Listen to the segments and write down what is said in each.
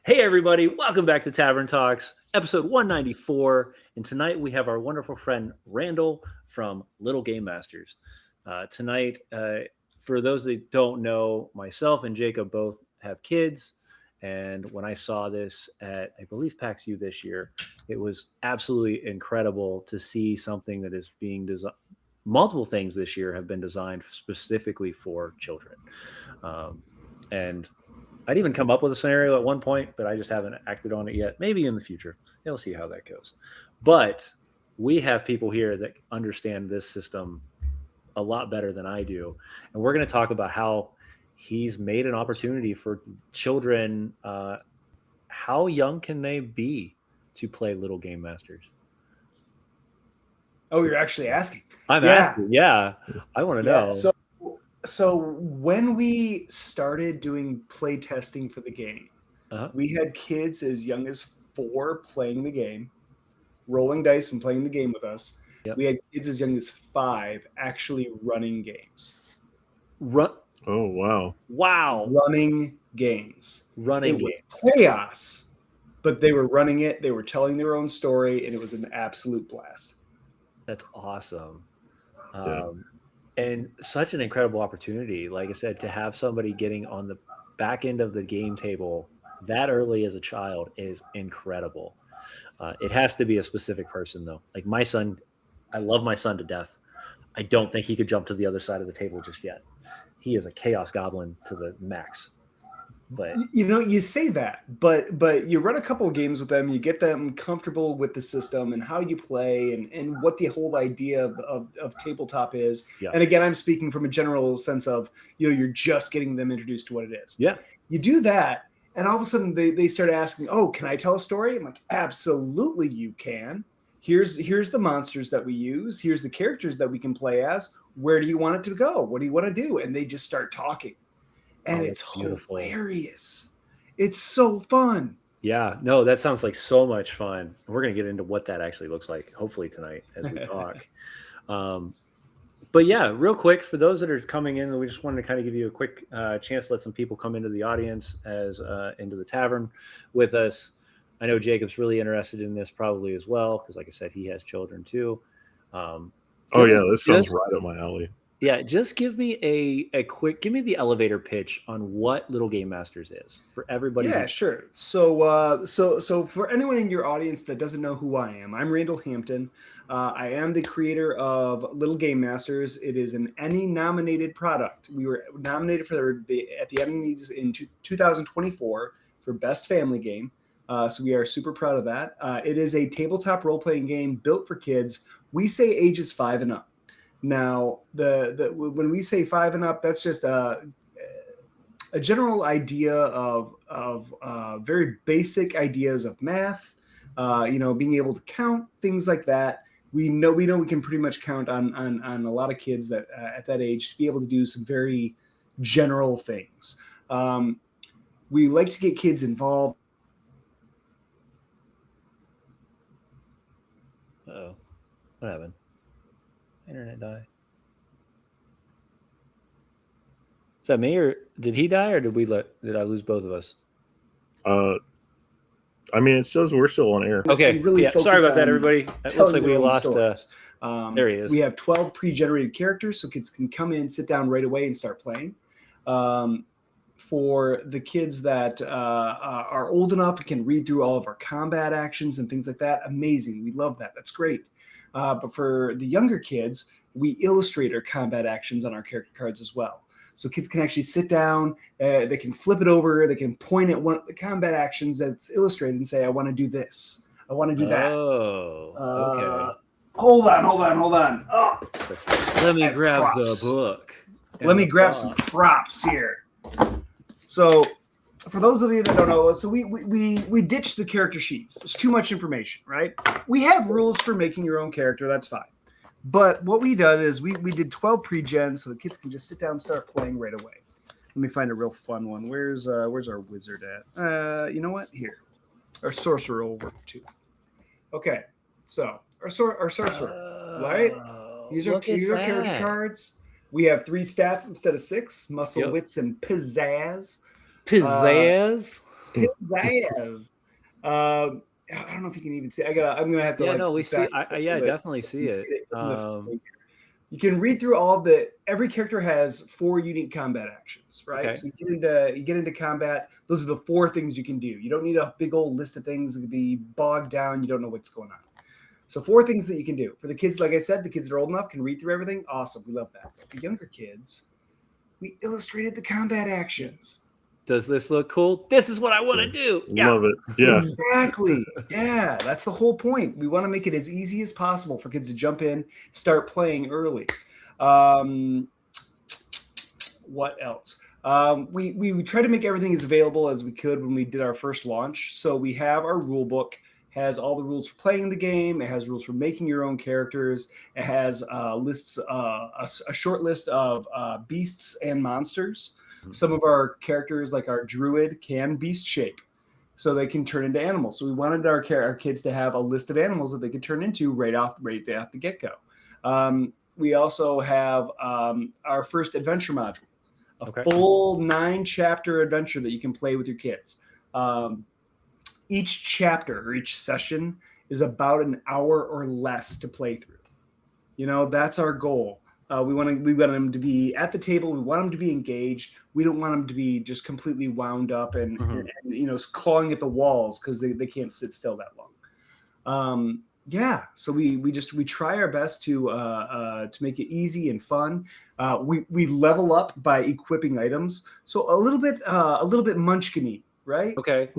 Hey, everybody, welcome back to Tavern Talks, episode 194. And tonight we have our wonderful friend Randall from Little Game Masters. Tonight, for those that don't know, myself and Jacob both have kids. And when I saw this at, I believe, PAX U this year, it was absolutely incredible to see something that is being designed. Multiple things this year have been designed specifically for children. Um, and I'd even come up with a scenario at one point, but I just haven't acted on it yet. Maybe in the future. We'll see how that goes. But we have people here that understand this system a lot better than I do. And we're going to talk about how he's made an opportunity for children. How young can they be to play Little Game Masters? Oh, you're actually asking. I'm asking. Yeah. I want to know. So when we started doing play testing for the game, we had kids as young as 4 playing the game, rolling dice and playing the game with us. Yep. We had kids as young as 5 actually running games. Oh, wow. Wow. Running games. It was chaos, but they were running it. They were telling their own story, and it was an absolute blast. That's awesome. And such an incredible opportunity, like I said, to have somebody getting on the back end of the game table that early as a child is incredible. It has to be a specific person, though. Like my son, I love my son to death. I don't think he could jump to the other side of the table just yet. He is a chaos goblin to the max. But you say that, but you run a couple of games with them, you get them comfortable with the system and how you play and what the whole idea of tabletop is. Yeah. And again, I'm speaking from a general sense of, you're just getting them introduced to what it is. Yeah. You do that, and all of a sudden they start asking, oh, can I tell a story? I'm like, absolutely you can. Here's the monsters that we use. Here's the characters that we can play as. Where do you want it to go? What do you want to do? And they just start talking. And it's hilarious. It's so fun. Yeah, no, that sounds like so much fun. We're going to get into what that actually looks like, hopefully tonight as we talk. But yeah, real quick, for those that are coming in, we just wanted to kind of give you a quick chance to let some people come into the audience as into the tavern with us. I know Jacob's really interested in this probably as well, because like I said, he has children too. This sounds right up my alley. Yeah, just give me give me the elevator pitch on what Little Game Masters is for everybody. Yeah, sure. So for anyone in your audience that doesn't know who I am, I'm Randall Hampton. I am the creator of Little Game Masters. It is an Emmy-nominated product. We were nominated at the Emmys in 2024 for Best Family Game. So we are super proud of that. It is a tabletop role-playing game built for kids. We say ages 5 and up. Now, when we say 5 and up, that's just a general idea of very basic ideas of math. Being able to count, things like that. We know we can pretty much count on a lot of kids that at that age to be able to do some very general things. We like to get kids involved. Uh-oh. What happened? Internet die. Is that me, or did he die, or did I lose both of us? It says we're still on air. Okay, really sorry about that, everybody. It looks like we lost. There he is. We have 12 pre-generated characters, so kids can come in, sit down right away, and start playing. For the kids that are old enough and can read through all of our combat actions and things like that, amazing. We love that. That's great. But for the younger kids, we illustrate our combat actions on our character cards as well. So kids can actually sit down, they can flip it over, they can point at one of the combat actions that's illustrated and say, I want to do this. I want to do that. Oh, okay. Hold on. Oh, let me grab the book. Let me grab some props here. So for those of you that don't know, so we ditched the character sheets. There's too much information, right? We have rules for making your own character. That's fine. But what we did is we did 12 pre-gens so the kids can just sit down and start playing right away. Let me find a real fun one. Where's our wizard at? You know what? Here. Our sorcerer will work too. Okay. So our sorcerer, right? These are character cards. We have 3 stats instead of 6: muscle, wits, and pizzazz. Pizzazz. His ass. I don't know if you can even see. I'm gonna have to. Yeah, like, no, we see. I Definitely see it. You can read through all of every character has 4 unique combat actions, right? Okay. So you get into combat. Those are the 4 things you can do. You don't need a big old list of things that could be bogged down. You don't know what's going on. So 4 things that you can do. For the kids, like I said, the kids that are old enough can read through everything. Awesome. We love that. For the younger kids, we illustrated the combat actions. Does this look cool? This is what I want to do. Yeah. Love it. Yeah. Exactly. Yeah, that's the whole point. We want to make it as easy as possible for kids to jump in, start playing early. What else? We try to make everything as available as we could when we did our first launch. So we have our rule book, has all the rules for playing the game. It has rules for making your own characters. It has lists, a short list of beasts and monsters. Some of our characters, like our druid, can beast shape, so they can turn into animals. So we wanted our kids to have a list of animals that they could turn into right off the get-go. We also have our first adventure module, a full 9-chapter adventure that you can play with your kids. Each chapter or each session is about an hour or less to play through. You know, that's our goal. We want them to be at the table. We want them to be engaged. We don't want them to be just completely wound up and clawing at the walls because they can't sit still that long. So we try our best to make it easy and fun. We level up by equipping items, so a little bit munchkin-y, right? Okay.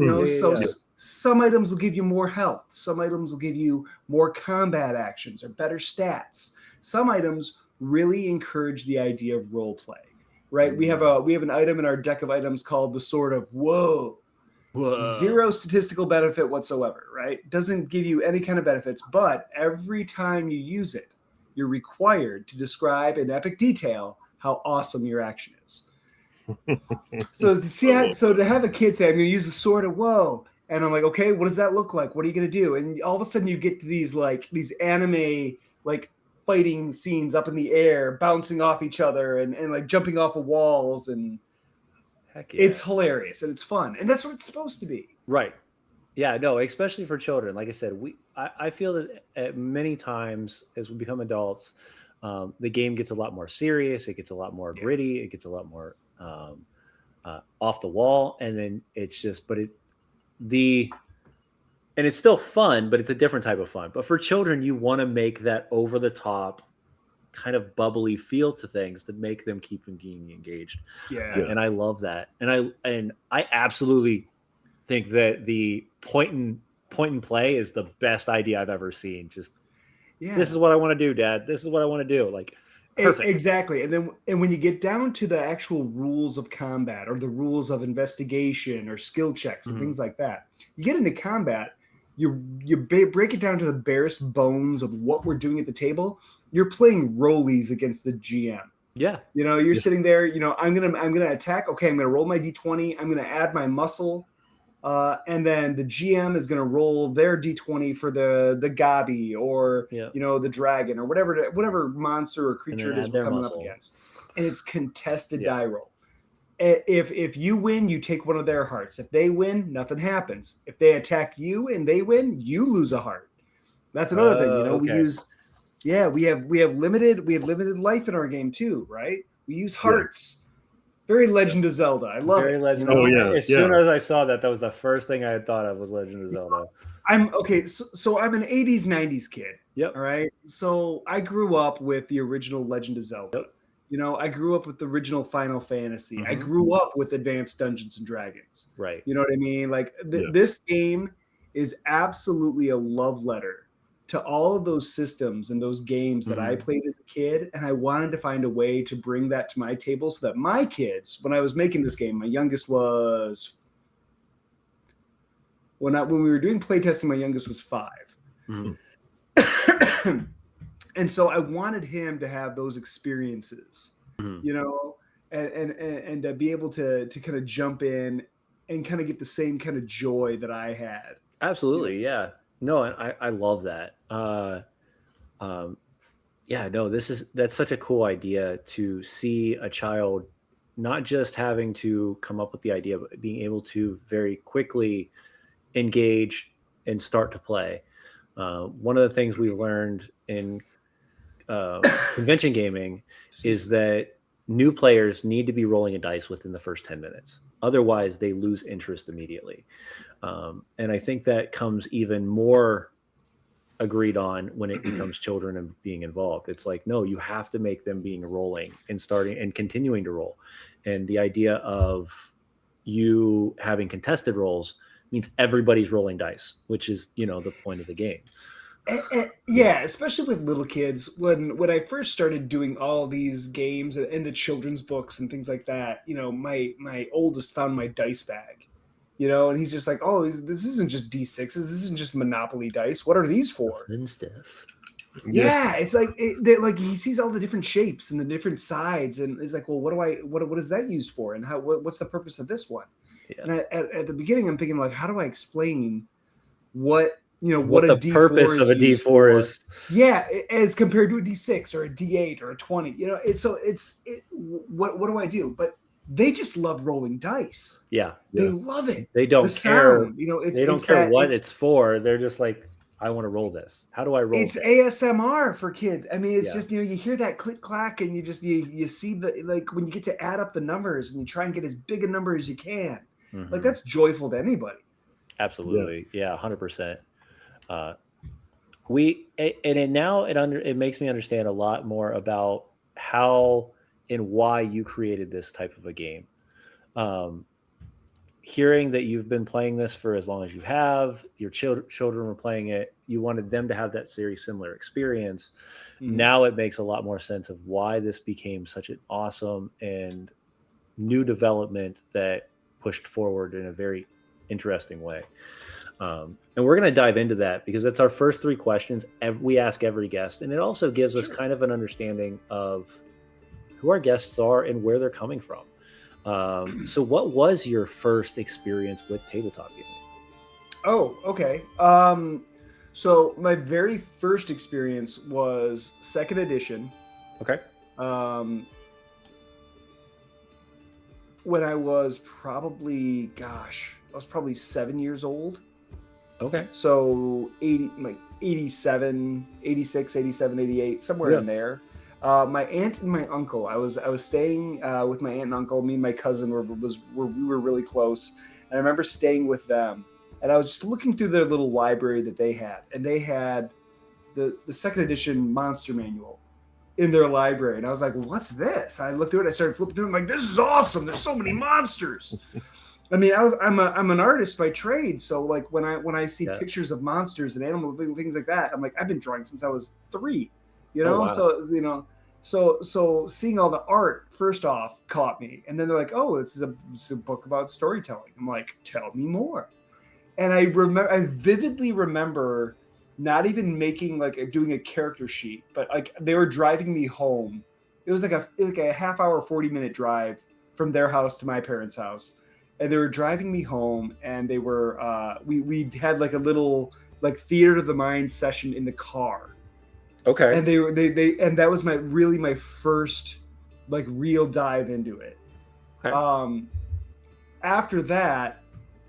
Some items will give you more health. Some items will give you more combat actions or better stats. Some items really encourage the idea of role play, right? We have an item in our deck of items called the Sword of Whoa. 0 statistical benefit whatsoever, right? Doesn't give you any kind of benefits, but every time you use it, you're required to describe in epic detail how awesome your action is. So to have a kid say, I'm going to use the Sword of Whoa, and I'm like, okay, what does that look like? What are you going to do? And all of a sudden you get to these anime fighting scenes up in the air, bouncing off each other and like jumping off of walls, and heck yeah. It's hilarious and it's fun, and that's what it's supposed to be. Right. Yeah, no, especially for children. Like I said, I feel that at many times as we become adults, the game gets a lot more serious. It gets a lot more gritty. It gets a lot more off the wall, and then it's just, and it's still fun, but it's a different type of fun. But for children, you want to make that over the top, kind of bubbly feel to things that make them keep them being engaged. Yeah. And I love that. And I absolutely think that the point and play is the best idea I've ever seen. Just this is what I want to do, Dad. This is what I want to do. Like, perfect. Exactly. And when you get down to the actual rules of combat or the rules of investigation or skill checks and things like that, you get into combat. You break it down to the barest bones of what we're doing at the table. You're playing rollies against the GM. Yeah. You're sitting there, I'm gonna attack. Okay, I'm gonna roll my D20, I'm gonna add my muscle, and then the GM is gonna roll their D20 for the Gabi or the dragon or whatever monster or creature it is we're coming up against. And it's contested die roll. If you win, you take one of their hearts. If they win, nothing happens. If they attack you and they win, you lose a heart. That's another thing. Okay. we have limited life in our game too, right? We use hearts. Very Legend of Zelda. I love it. Legend of Zelda. As soon as I saw that was the first thing I had thought of was Legend of Zelda. I'm okay. So I'm an 80s, 90s kid. Yep. All right. So I grew up with the original Legend of Zelda. Yep. I grew up with the original Final Fantasy. I grew up with Advanced Dungeons and Dragons. Right. You know what I mean? Like this game is absolutely a love letter to all of those systems and those games that I played as a kid. And I wanted to find a way to bring that to my table so that my kids, when I was making this game, my youngest was, when we were doing playtesting, my youngest was 5. And so I wanted him to have those experiences, and to be able to kind of jump in and kind of get the same kind of joy that I had. Absolutely. Yeah. No, I love that. That's such a cool idea to see a child not just having to come up with the idea, but being able to very quickly engage and start to play. One of the things we learned in convention gaming is that new players need to be rolling a dice within the first 10 minutes. Otherwise, they lose interest immediately. And I think that comes even more agreed on when it becomes children and being involved. It's like, no, you have to make them being rolling and starting and continuing to roll. And the idea of you having contested rolls means everybody's rolling dice, which is, the point of the game. Yeah, especially with little kids. When I first started doing all these games and the children's books and things like that, my oldest found my dice bag, and he's just like, oh, this isn't just D6s, this isn't just Monopoly dice. What are these for? And stuff. Yeah, it's like like he sees all the different shapes and the different sides, and he's like, well, what is that used for, and what's the purpose of this one? Yeah. And at the beginning, I'm thinking like, how do I explain what the D4 purpose of a D4 is? Yeah, as compared to a D6 or a D8 or a 20. What do I do? But they just love rolling dice. Yeah, they love it. They don't care. Sound, they don't care what it's for. They're just like, I want to roll this. How do I roll? It's ASMR for kids. I mean, it's just you hear that click clack, and you see the, like, when you get to add up the numbers and you try and get as big a number as you can. Mm-hmm. Like, that's joyful to anybody. Absolutely, yeah, 100%. It makes me understand a lot more about how and why you created this type of a game. Hearing that you've been playing this for as long as you have, your children were playing it, you wanted them to have that very similar experience. Mm-hmm. Now it makes a lot more sense of why this became such an awesome and new development that pushed forward in a very interesting way. And we're going to dive into that because that's our first 3 questions we ask every guest. And it also gives us kind of an understanding of who our guests are and where they're coming from. So what was your first experience with tabletop gaming? Oh, okay. So my very first experience was 2nd edition. Okay. When I was probably 7 years old. Okay. So 87, 86, 87, 88, somewhere in there. My aunt and my uncle, I was staying with my aunt and uncle. Me and my cousin we were really close. And I remember staying with them. And I was just looking through their little library that they had. And they had the 2nd edition monster manual in their library. And I was like, what's this? I looked through it. I started flipping through it. I'm like, this is awesome. There's so many monsters. I mean, I'm an artist by trade, so like when I see pictures of monsters and animals, things like that, I'm like, I've been drawing since I was 3, Oh, wow. So seeing all the art first off caught me, and then they're like, oh, it's a book about storytelling. I'm like, tell me more. And I vividly remember not even doing a character sheet, but like they were driving me home. It was like a half hour, 40-minute drive from their house to my parents' house. And they were driving me home, and they were we had like a little like theater of the mind session in the car. Okay. And they and that was my first like real dive into it. Okay. After that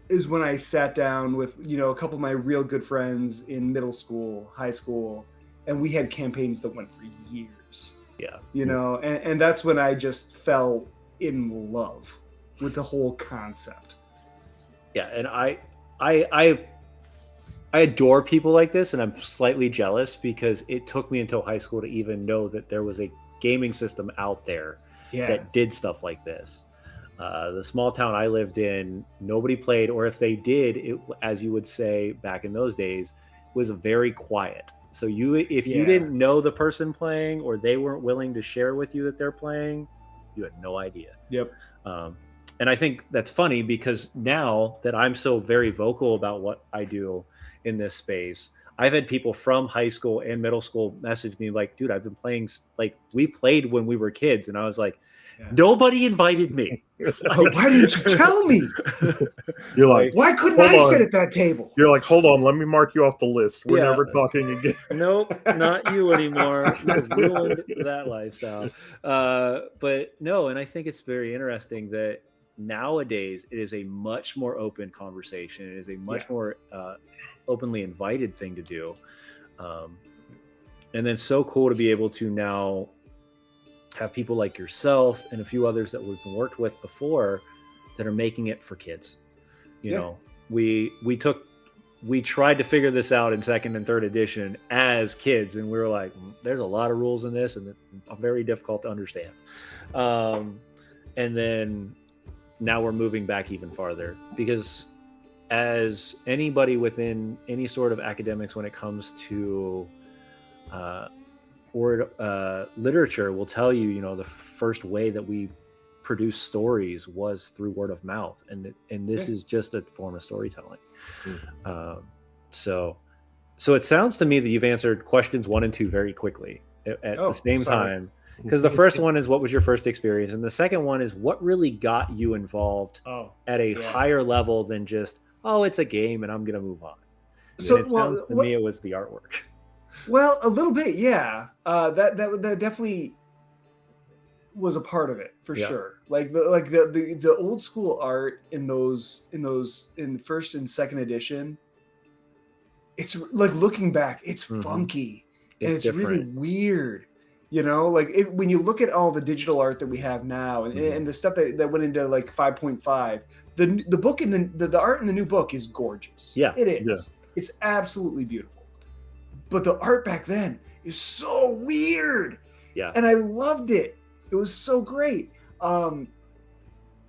is when I sat down with a couple of my real good friends in middle school, high school, and we had campaigns that went for years. Yeah. And that's when I just fell in love with the whole concept. Yeah, and I adore people like this, and I'm slightly jealous because it took me until high school to even know that there was a gaming system out there that did stuff like this. The small town I lived in, nobody played, or if they did, it, as you would say back in those days, was very quiet. So if you didn't know the person playing, or they weren't willing to share with you that they're playing, you had no idea. Yep. And I think that's funny because now that I'm so very vocal about what I do in this space, I've had people from high school and middle school message me like, dude, I've been playing, like we played when we were kids. And I was like, Nobody invited me. Why didn't you tell me? You're like, why couldn't I sit at that table? You're like, hold on, let me mark you off the list. We're Yeah. never talking again. Nope, not you anymore. You've ruined that lifestyle. But no, and I think it's very interesting that nowadays it is a much more open conversation. It is a much more openly invited thing to do. And then so cool to be able to now have people like yourself and a few others that we've worked with before that are making it for kids. You know, we tried to figure this out in second and third edition as kids, and we were like, there's a lot of rules in this and it's very difficult to understand. And then now we're moving back even farther, because as anybody within any sort of academics, when it comes to literature, will tell you, the first way that we produce stories was through word of mouth, and this is just a form of storytelling. So it sounds to me that you've answered questions 1 and 2 very quickly at the same time, because the first one is, what was your first experience, and the second one is, what really got you involved at a higher level than just, it's a game and I'm gonna move on. So it sounds to me it was the artwork. Well, a little bit, yeah. That definitely was a part of it for sure. Like the old school art in first and second edition. It's like, looking back, it's funky and it's really weird. When you look at all the digital art that we have now and the stuff that went into like 5.5, the book in the art in the new book is gorgeous. Yeah, it is. Yeah. It's absolutely beautiful. But the art back then is so weird. Yeah. And I loved it. It was so great. What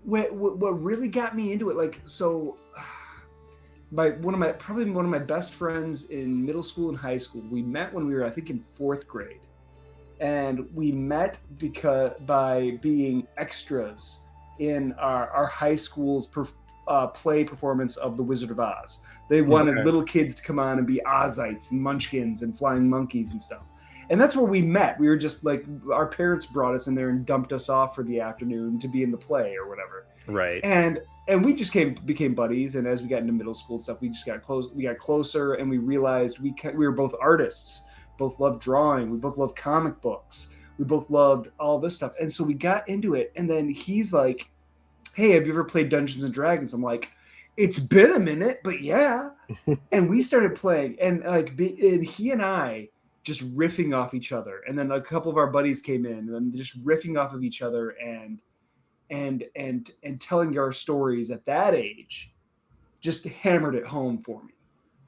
really got me into it, one of my best friends in middle school and high school, we met when we were, I think, in 4th grade. And we met by being extras in our high school's play performance of The Wizard of Oz. They wanted little kids to come on and be Ozites and Munchkins and flying monkeys and stuff. And that's where we met. We were just like, our parents brought us in there and dumped us off for the afternoon to be in the play or whatever. Right. And we just became buddies. And as we got into middle school and stuff, we just got close. We got closer, and we realized we were both artists. Both loved drawing. We both loved comic books. We both loved all this stuff. And so we got into it. And then he's like, "Hey, have you ever played Dungeons and Dragons?" I'm like, "It's been a minute, but yeah." And we started playing, and and he and I just riffing off each other. And then a couple of our buddies came in, and just riffing off of each other and telling our stories at that age just hammered it home for me.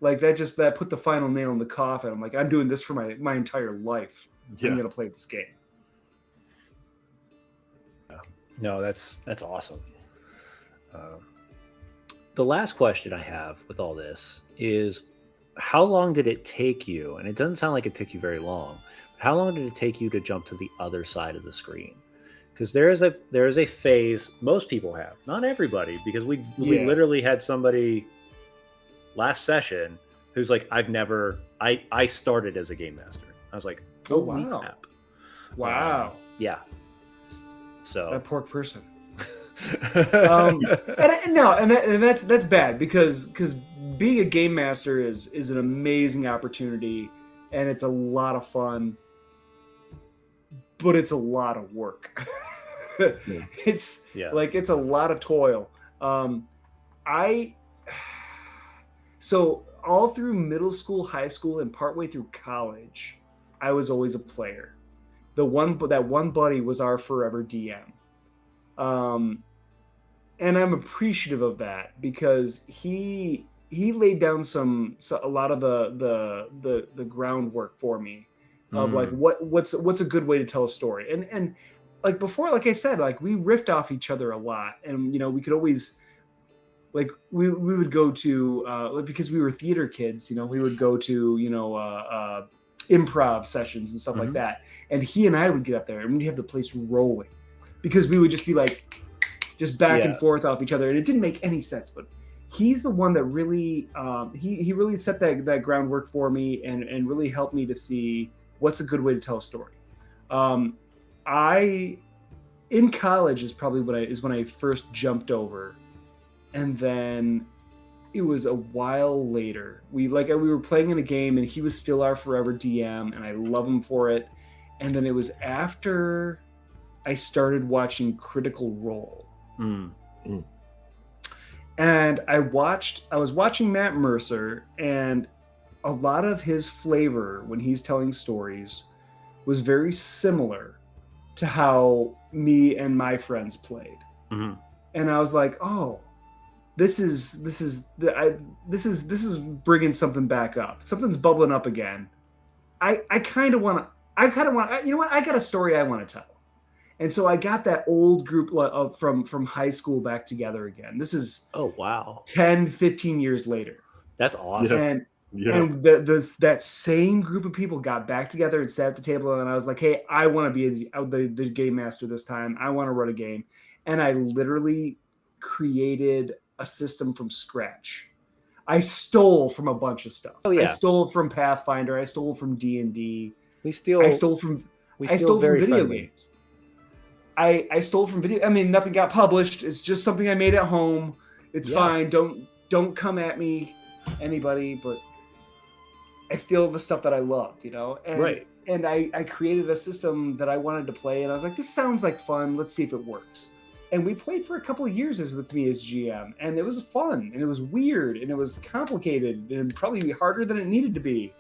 Like that put the final nail in the coffin. I'm like, I'm doing this for my entire life. Yeah. I'm gonna play this game. No, that's awesome. The last question I have with all this is, how long did it take you? And it doesn't sound like it took you very long. How long did it take you to jump to the other side of the screen? Because there is a phase most people have, not everybody, because we literally had somebody last session who's like, I started as a game master. I was like, oh wow. Crap. Wow. Yeah. So that poor person. and that's bad, because being a game master is an amazing opportunity, and it's a lot of fun, but it's a lot of work. It's a lot of toil. So all through middle school, high school, and partway through college, I was always a player. That one buddy was our forever DM. And I'm appreciative of that, because he laid down a lot of the groundwork for me of like what's a good way to tell a story. And like before, like I said, like we riffed off each other a lot, and we could always, like we would go to because we were theater kids, we would go to improv sessions and stuff like that, and he and I would get up there and we'd have the place rolling, because we would just be like just back and forth off each other, and it didn't make any sense. But he's the one that really he really set that groundwork for me, and really helped me to see what's a good way to tell a story. in college is probably when I first jumped over, and then it was a while later. We were playing in a game, and he was still our forever DM, and I love him for it. And then it was after I started watching Critical Role. And I was watching Matt Mercer, and a lot of his flavor when he's telling stories was very similar to how me and my friends played. Mm-hmm. And I was like, oh, this is bringing something back up. Something's bubbling up again. I kind of want, you know what? I got a story I want to tell. And so I got that old group from high school back together again. This is 10, 15 years later. That's awesome. And that same group of people got back together and sat at the table, and I was like, hey, I want to be the game master this time. I want to run a game. And I literally created a system from scratch. I stole from a bunch of stuff. Oh, yeah. I stole from Pathfinder. I stole from D&D. I stole from video games. I stole from video. I mean, nothing got published. It's just something I made at home. It's fine. Don't come at me, anybody. But I steal the stuff that I loved, you know. And I created a system that I wanted to play, and I was like, this sounds like fun. Let's see if it works. And we played for a couple of years with me as GM, and it was fun, and it was weird, and it was complicated, and probably harder than it needed to be.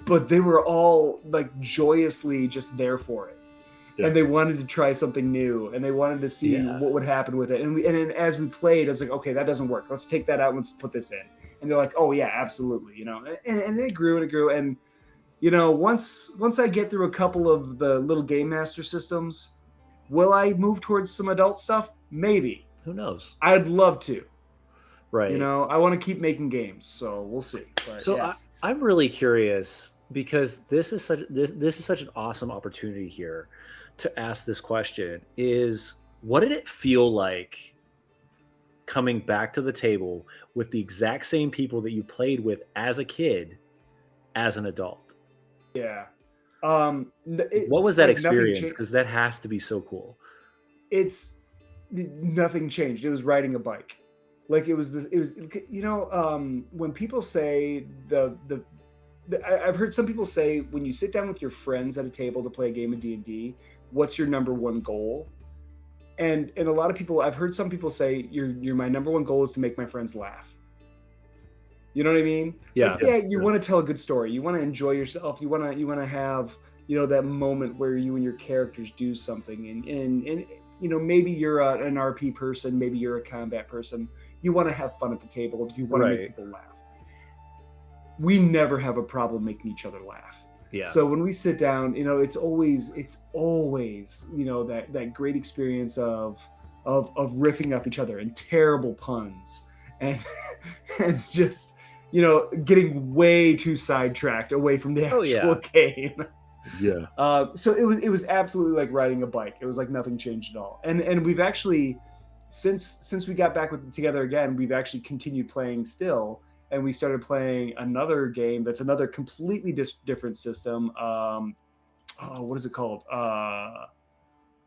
But they were all like joyously just there for it. Yeah. And they wanted to try something new, and they wanted to see what would happen with it. And then as we played, I was like, okay, that doesn't work. Let's take that out. Let's put this in. And they're like, oh yeah, absolutely. You know, and it grew and it grew. And, you know, once I get through a couple of the little game master systems, will I move towards some adult stuff? Maybe. Who knows? I'd love to. Right. You know, I want to keep making games, so we'll see. But, so I'm really curious, because this is such an awesome opportunity here to ask this question, is what did it feel like coming back to the table with the exact same people that you played with as a kid as an adult? Yeah. What was that experience? Because that has to be so cool. Nothing changed. It was riding a bike. Like it was, you know, when people say I've heard some people say, when you sit down with your friends at a table to play a game of D&D, what's your number one goal? And a lot of people, I've heard some people say, my number one goal is to make my friends laugh. You know what I mean? Yeah. Like, you want to tell a good story. You want to enjoy yourself. You want to have, you know, that moment where you and your characters do something. And you know, maybe you're an RP person, maybe you're a combat person. You want to have fun at the table. You want to make people laugh. We never have a problem making each other laugh. Yeah. So when we sit down, you know, it's always, you know, that great experience of riffing off each other and terrible puns and just, you know, getting way too sidetracked away from the actual game. Yeah. So it was absolutely like riding a bike. It was like nothing changed at all. And we've actually, since we got back together again, we've actually continued playing still. And we started playing another game that's another completely different system. What is it called?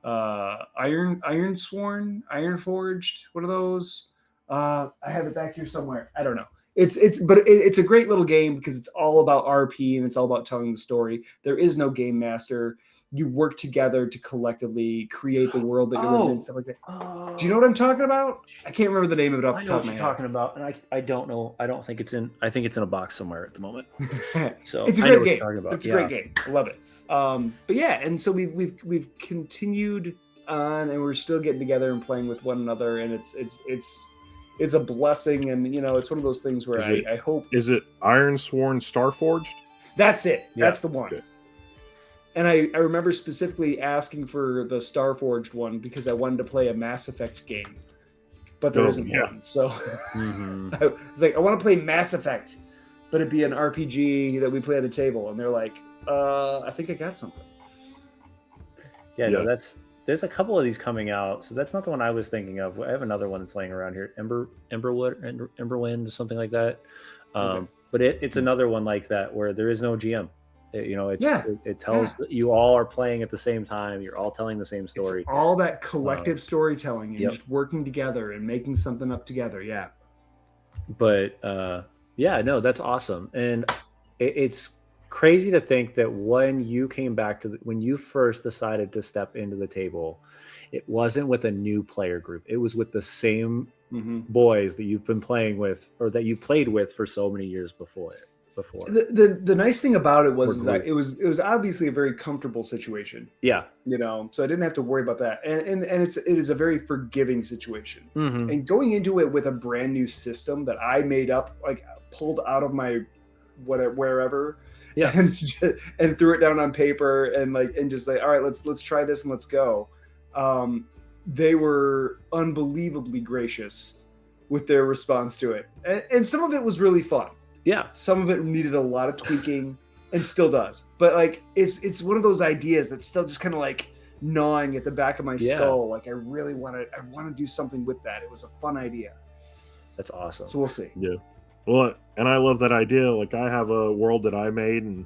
Iron Sworn, Iron Forged. What are those? I have it back here somewhere. I don't know. It's a great little game because it's all about RP and it's all about telling the story. There is no game master. You work together to collectively create the world that you're living in and stuff like that. Do you know what I'm talking about? I can't remember the name of it off the top of my head. I know what you're talking about, and I don't know. I don't think it's in. I think it's in a box somewhere at the moment. So it's a great game. It's a great game. I love it. But yeah, and so we've continued on, and we're still getting together and playing with one another, and it's a blessing, and you know, it's one of those things where I hope. Is it Iron Sworn Starforged? That's it. Yeah. That's the one. Okay. And I remember specifically asking for the Starforged one because I wanted to play a Mass Effect game, but there isn't one. So I was like, I want to play Mass Effect, but it'd be an RPG that we play at a table. And they're like, I think I got something. Yeah, no, there's a couple of these coming out. So that's not the one I was thinking of. I have another one that's laying around here, Emberwind, something like that. But it's another one like that where there is no GM. It tells that you all are playing at the same time. You're all telling the same story. It's all that collective storytelling and yep. just working together and making something up together. Yeah. But no, that's awesome. And it's crazy to think that when you came back when you first decided to step into the table, it wasn't with a new player group. It was with the same boys that you've been playing with, or that you played with for so many years before. The nice thing about it was that it was obviously a very comfortable situation. Yeah. So I didn't have to worry about that. And it is a very forgiving situation. Mm-hmm. And going into it with a brand new system that I made up, like pulled out of my wherever, and threw it down on paper and just like, all right, let's try this and let's go. They were unbelievably gracious with their response to it. And some of it was really fun. Yeah. Some of it needed a lot of tweaking and still does. But like it's one of those ideas that's still just kind of like gnawing at the back of my skull. Like I want to do something with that. It was a fun idea. That's awesome. So we'll see. Yeah. Well, and I love that idea. Like I have a world that I made, and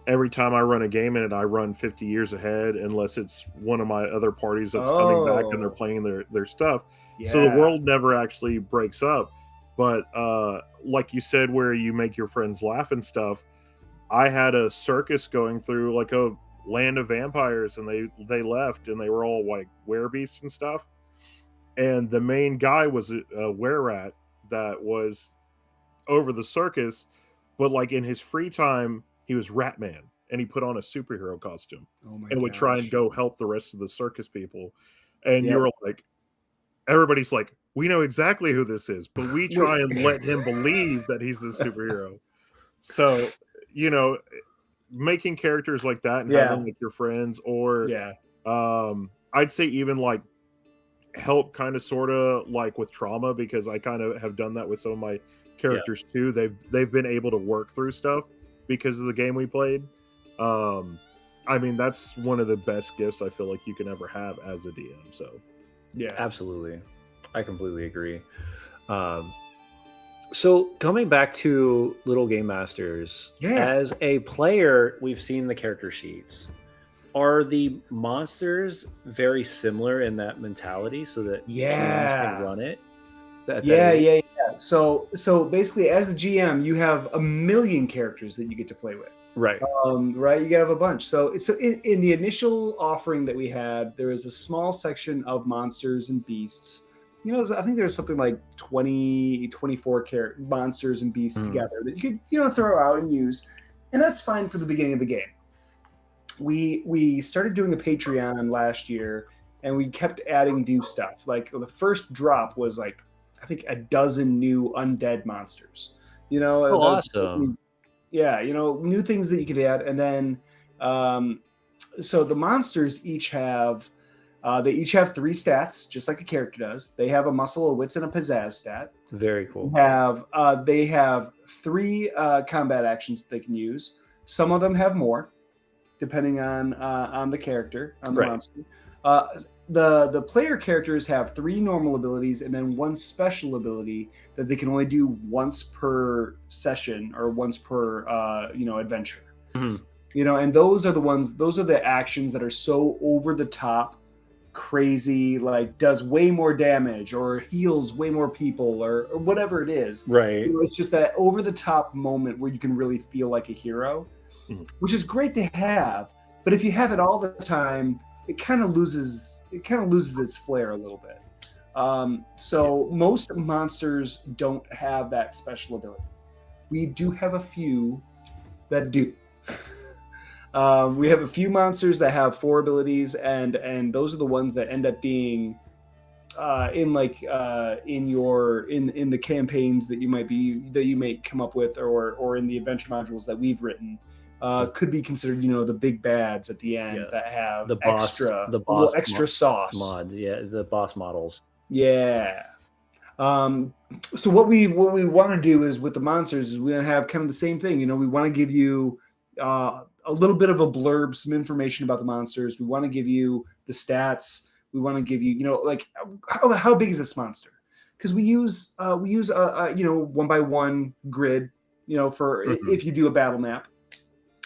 every time I run a game in it, I run 50 years ahead, unless it's one of my other parties that's coming back and they're playing their stuff. Yeah. So the world never actually breaks up. But like you said, where you make your friends laugh and stuff, I had a circus going through like a land of vampires, and they left, and they were all like werebeasts and stuff. And the main guy was a were-rat that was over the circus, but like in his free time, he was Ratman, and he put on a superhero costume and would try and go help the rest of the circus people. And you're like, everybody's like, we know exactly who this is, but we try and let him believe that he's a superhero. So, making characters like that and having with your friends, or I'd say even like help kind of sort of like with trauma, because I kind of have done that with some of my characters too. They've been able to work through stuff because of the game we played. I mean, that's one of the best gifts I feel like you can ever have as a DM. So yeah, absolutely. I completely agree. So coming back to Little Game Masters, as a player, we've seen the character sheets. Are the monsters very similar in that mentality, so that GMs can run it? Yeah. So basically, as the GM, you have a million characters that you get to play with. Right. Right. You gotta have a bunch. So in the initial offering that we had, there was a small section of monsters and beasts. I think there's something like 24 monsters and beasts together that you could, throw out and use. And that's fine for the beginning of the game. We started doing a Patreon last year, and we kept adding new stuff. Like the first drop was like, I think a dozen new undead monsters. Awesome. New things that you could add. And then, so the monsters each have 3 stats, just like a character does. They have a muscle, a wits, and a pizzazz stat. Very cool. They have 3 combat actions that they can use. Some of them have more, depending on the character, on the monster. The player characters have 3 normal abilities and then 1 special ability that they can only do once per session or once per adventure. Mm-hmm. And those are the actions that are so over the top, crazy, like does way more damage or heals way more people or whatever it is. Right. It's just that over the top moment where you can really feel like a hero, which is great to have. But if you have it all the time, it kind of loses its flair a little bit. So most monsters don't have that special ability. We do have a few that do. We have a few monsters that have 4 abilities, and those are the ones that end up being in the campaigns that you may come up with, or in the adventure modules that we've written. Could be considered, the big bads at the end that have the extra sauce mods. Yeah, the boss models. Yeah. So what we want to do is with the monsters is we're gonna have kind of the same thing. We want to give you a little bit of a blurb, some information about the monsters. We want to give you the stats. We want to give you, like how big is this monster? Because we use a 1x1 grid, for if you do a battle map.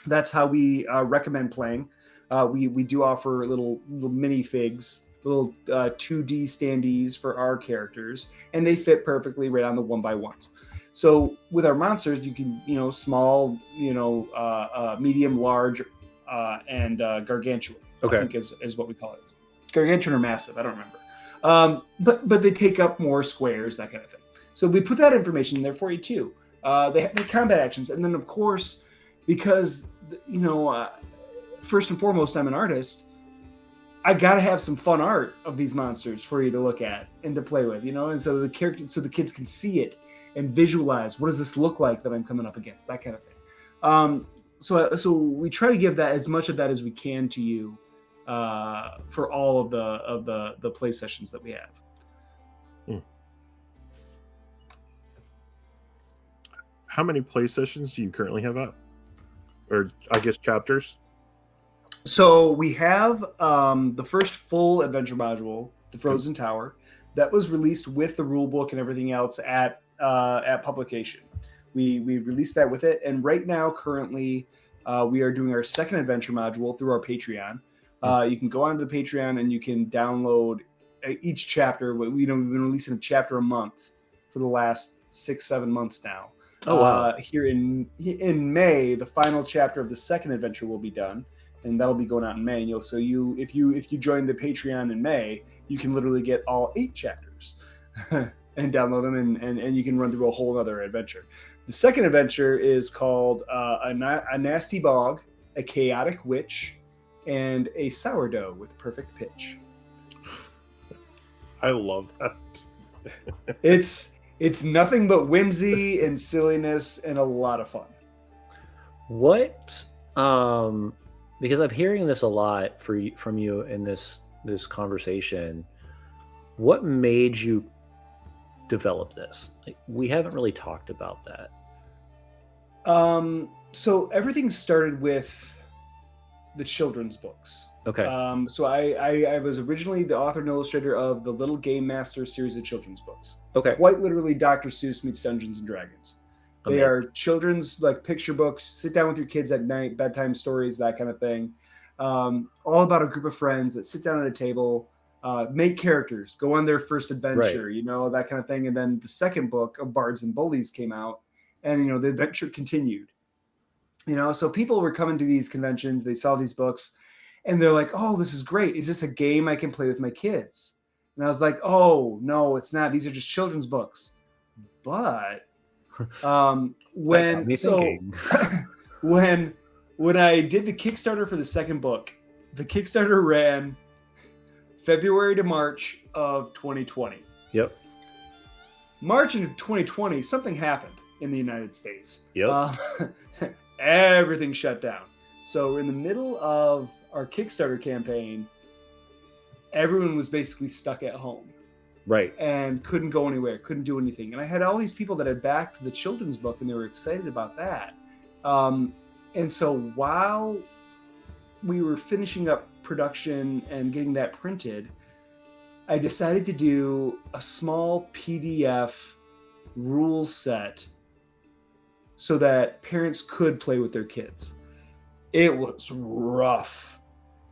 That's how we recommend playing. We do offer little minifigs, little 2D standees for our characters, and they fit perfectly right on the 1x1s. So with our monsters, you can, small, medium, large, and gargantuan. Okay. I think is what we call it. Gargantuan or massive, I don't remember. But they take up more squares, that kind of thing. So we put that information in there for you too. They have combat actions, and then of course, because first and foremost, I'm an artist. I gotta have some fun art of these monsters for you to look at and to play with, and so the kids can see it and visualize, what does this look like that I'm coming up against, that kind of thing. So we try to give that as much of that as we can to you for all of the play sessions that we have. How many play sessions do you currently have up? Or I guess chapters? So we have the first full adventure module, the Frozen Tower, that was released with the rule book and everything else at publication. We released that with it, and right now, currently, we are doing our second adventure module through our Patreon. You can go onto the Patreon and you can download each chapter. We've been releasing a chapter a month for the last 6-7 months now. Oh wow! Here in May, the final chapter of the second adventure will be done, and that'll be going out in May. And if you join the Patreon in May, you can literally get all 8 chapters and download them, and you can run through a whole other adventure. The second adventure is called a nasty bog, a chaotic witch, and a sourdough with perfect pitch. I love that. It's nothing but whimsy and silliness and a lot of fun. What? Because I'm hearing this a lot from you in this conversation. What made you develop this? Like, we haven't really talked about that. So everything started with the children's books. Okay. So I was originally the author and illustrator of the Little Game Master series of children's books. Okay. Quite literally Dr. Seuss meets Dungeons and Dragons. They are children's picture books. Sit down with your kids at night, bedtime stories, that kind of thing. All about a group of friends that sit down at a table, make characters, go on their first adventure, that kind of thing. And then the second book of Bards and Bullies came out, and the adventure continued. So people were coming to these conventions, they saw these books, and they're like, "Oh, this is great. Is this a game I can play with my kids?" And I was like, "Oh, no, it's not. These are just children's books." But when I did the Kickstarter for the second book, the Kickstarter ran February to March of 2020. Yep. March of 2020, something happened in the United States. Yep. Everything shut down. So in the middle of our Kickstarter campaign, everyone was basically stuck at home. Right. And couldn't go anywhere, couldn't do anything. And I had all these people that had backed the children's book, and they were excited about that. And so while we were finishing up production and getting that printed, I decided to do a small PDF rule set so that parents could play with their kids. It was rough.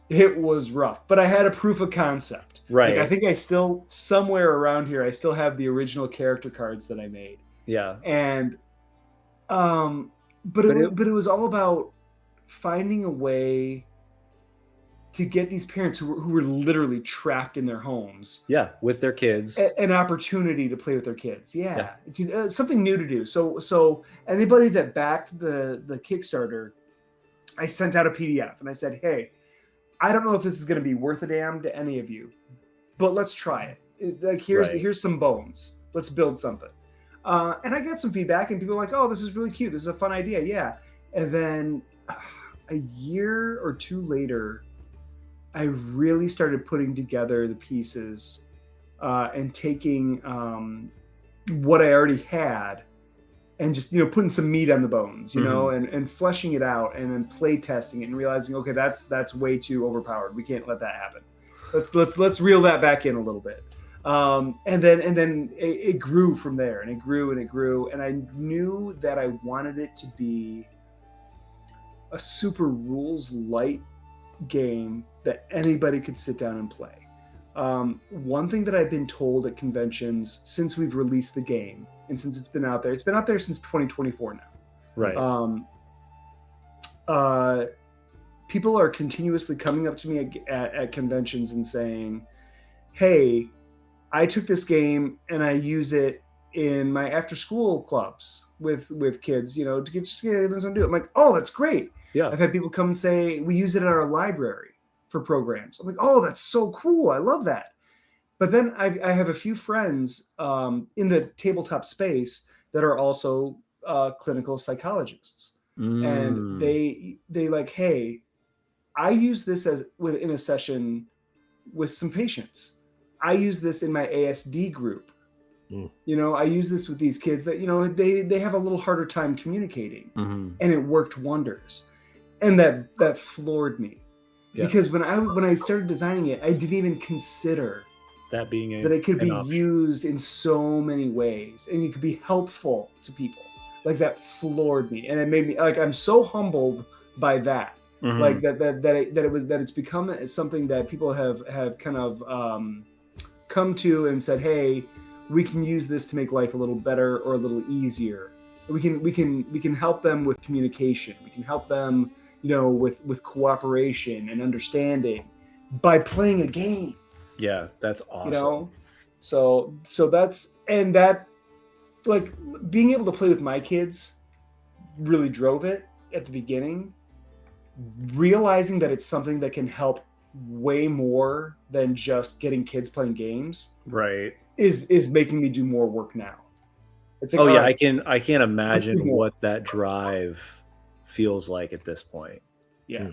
But I had a proof of concept. Right. I think I still, somewhere around here, I still have the original character cards that I made. Yeah. And, but it was all about finding a way to get these parents who were literally trapped in their homes. Yeah, with their kids. An opportunity to play with their kids. Yeah. Something new to do. So anybody that backed the Kickstarter, I sent out a PDF and I said, "Hey, I don't know if this is going to be worth a damn to any of you, but let's try it. Here's some bones. Let's build something." And I got some feedback, and people were like, "Oh, this is really cute. This is a fun idea." Yeah. And then a year or two later, I really started putting together the pieces and taking what I already had and just, putting some meat on the bones, and fleshing it out and then play testing it and realizing, okay, that's way too overpowered. We can't let that happen. Let's reel that back in a little bit. And then it grew from there, and it grew and it grew. And I knew that I wanted it to be a super rules light game that anybody could sit down and play. One thing that I've been told at conventions since we've released the game and since it's been out there since 2024 now. Right. People are continuously coming up to me at conventions and saying, hey, I took this game and I use it in my after school clubs with kids, to get them to do it. I'm like, oh, that's great. Yeah. I've had people come and say, we use it at our library for programs. I'm like, oh, that's so cool. I love that. But then I have a few friends in the tabletop space that are also clinical psychologists. And they like, hey, I use this in a session with some patients. I use this in my ASD group. I use this with these kids that, they have a little harder time communicating, and it worked wonders. And that floored me because when I started designing it, I didn't even consider that being that it could be option. used in so many ways and it could be helpful to people. Like that floored me. And it made me like, I'm so humbled by that. Like that it's become something that people have kind of come to and said, hey, we can use this to make life a little better or a little easier. We can help them with communication. We can help them, with cooperation and understanding by playing a game. Yeah, that's awesome. So that's, and that, like, being able to play with my kids really drove it at the beginning. Realizing that it's something that can help way more than just getting kids playing games, right, is making me do more work now. It's like, I can't imagine what that drive feels like at this point. Yeah,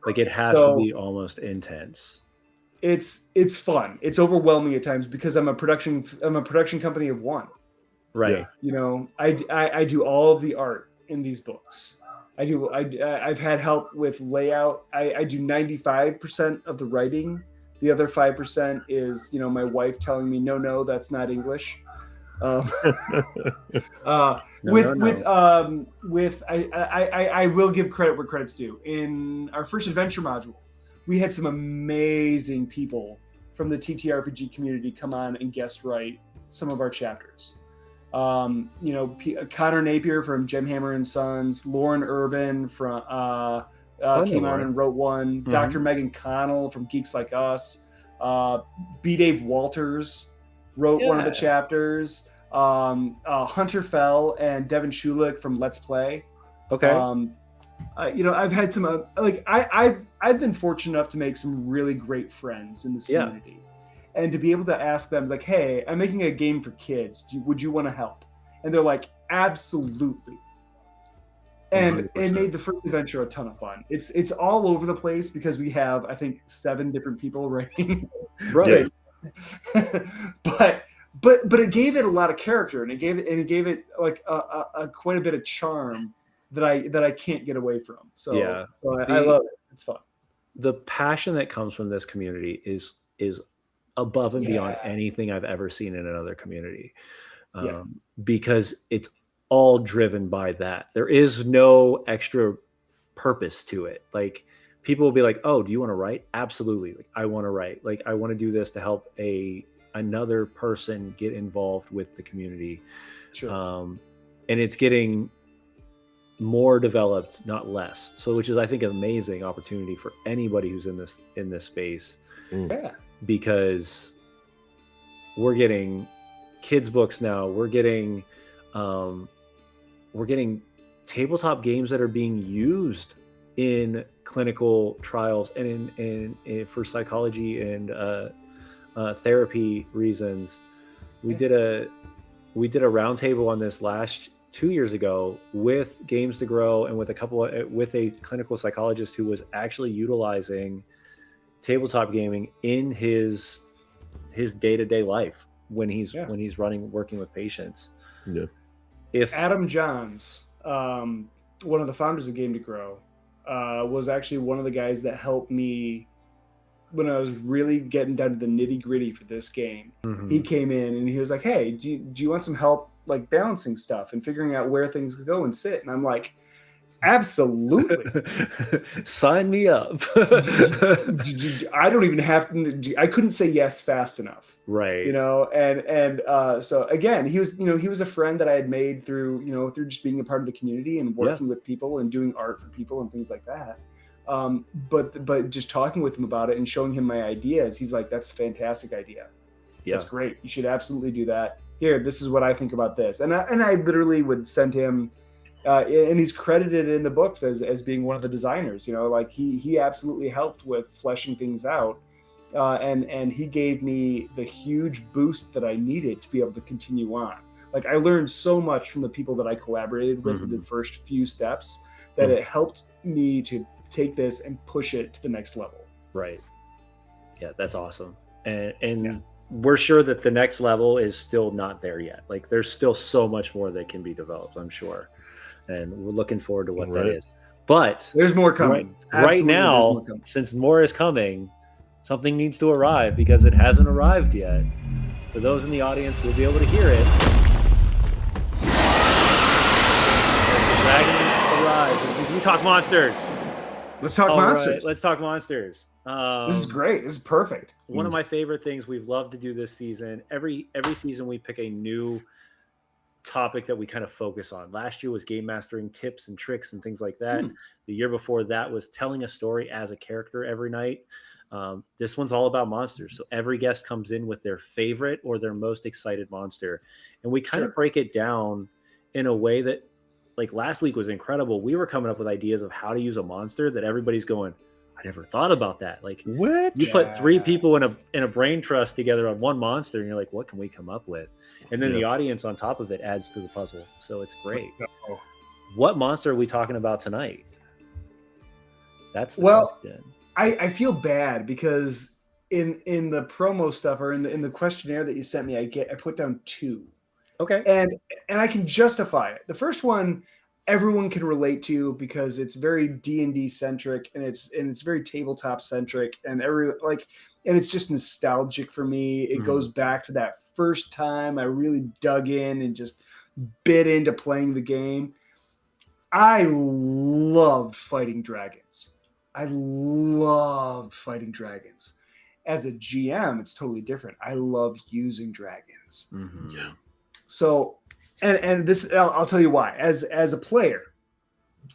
like it has to be almost intense. It's fun. It's overwhelming at times because I'm a production company of one. Right. I do all of the art in these books. I've had help with layout. I do 95% of the writing. The other 5% is, I telling me, no, that's not English. I will give credit where credit's due. In our first adventure module, we had some amazing people from the TTRPG community come on and guest write some of our chapters. Connor Napier from Gemhammer and Sons, Lauren Urban from came on and wrote one. Mm-hmm. Dr. Megan Connell from Geeks Like Us. B. Dave Walters wrote one of the chapters. Hunter Fell and Devin Schulich from Let's Play. Okay. I've had some I've been fortunate enough to make some really great friends in this community. And to be able to ask them, like, hey, I'm making a game for kids. Would you want to help? And they're like, absolutely. And 100%. It made the first adventure a ton of fun. It's all over the place because we have, I think, 7 different people writing. Right. But it gave it a lot of character, and it gave it like a quite a bit of charm that I can't get away from. So I love it. It's fun. The passion that comes from this community is above and beyond anything I've ever seen in another community, because it's all driven by that. There is no extra purpose to it. Like, people will be like, oh, do you want to write? Absolutely. Like, I want to write. Like, I want to do this to help another person get involved with the community. Sure. And it's getting more developed, not less. So, which is, I think, an amazing opportunity for anybody who's in this space. Yeah. Because we're getting kids books now. We're getting tabletop games that are being used in clinical trials and in for psychology and therapy reasons. We did a roundtable on this 2 years ago with Games to Grow and with a clinical psychologist who was actually utilizing tabletop gaming in his day-to-day life when he's working with patients. Yeah. If Adam Johns, one of the founders of Game to Grow, was actually one of the guys that helped me when I was really getting down to the nitty-gritty for this game. Mm-hmm. He came in and he was like, hey, do you want some help, like, balancing stuff and figuring out where things go and sit? And I'm like, Absolutely. Sign me up. I don't even have to, I couldn't say yes fast enough. Right. So again, he was a friend that I had made through just being a part of the community and working with people and doing art for people and things like that. But just talking with him about it and showing him my ideas, he's like, that's a fantastic idea. Yeah. That's great. You should absolutely do that. Here, this is what I think about this. And I literally would send him, and he's credited in the books as being one of the designers, like he absolutely helped with fleshing things out. And he gave me the huge boost that I needed to be able to continue on. Like, I learned so much from the people that I collaborated with in the first few steps that it helped me to take this and push it to the next level. Right. Yeah, that's awesome. And we're sure that the next level is still not there yet. Like, there's still so much more that can be developed, I'm sure. And we're looking forward to what that is. But there's more coming. Right now, since more is coming, something needs to arrive because it hasn't arrived yet. For those in the audience, you'll be able to hear it. The dragon arrived. Can we talk monsters? Let's talk monsters. Right, let's talk monsters. This is great. This is perfect. One of my favorite things we've loved to do this season. Every season we pick a new topic that we kind of focus on. Last year was game mastering tips and tricks and things like that. The year before that was telling a story as a character every night. This one's all about monsters. So every guest comes in with their favorite or their most excited monster. And we kind of break it down in a way that, like, last week was incredible. We were coming up with ideas of how to use a monster that everybody's going, I never thought about that. Like, what? You put three people in a brain trust together on one monster and you're like, what can we come up with? And then the audience on top of it adds to the puzzle. So it's great. What monster are we talking about tonight? That's the question. I feel bad because in the promo stuff or in the questionnaire that you sent me, I put down 2. Okay. And I can justify it. The first one everyone can relate to because it's very D&D centric and it's very tabletop centric and it's just nostalgic for me. It goes back to that first time I really dug in and just bit into playing the game. I loved fighting dragons. As a GM, it's totally different. I love using dragons. Yeah. So, and this, I'll tell you why. As a player,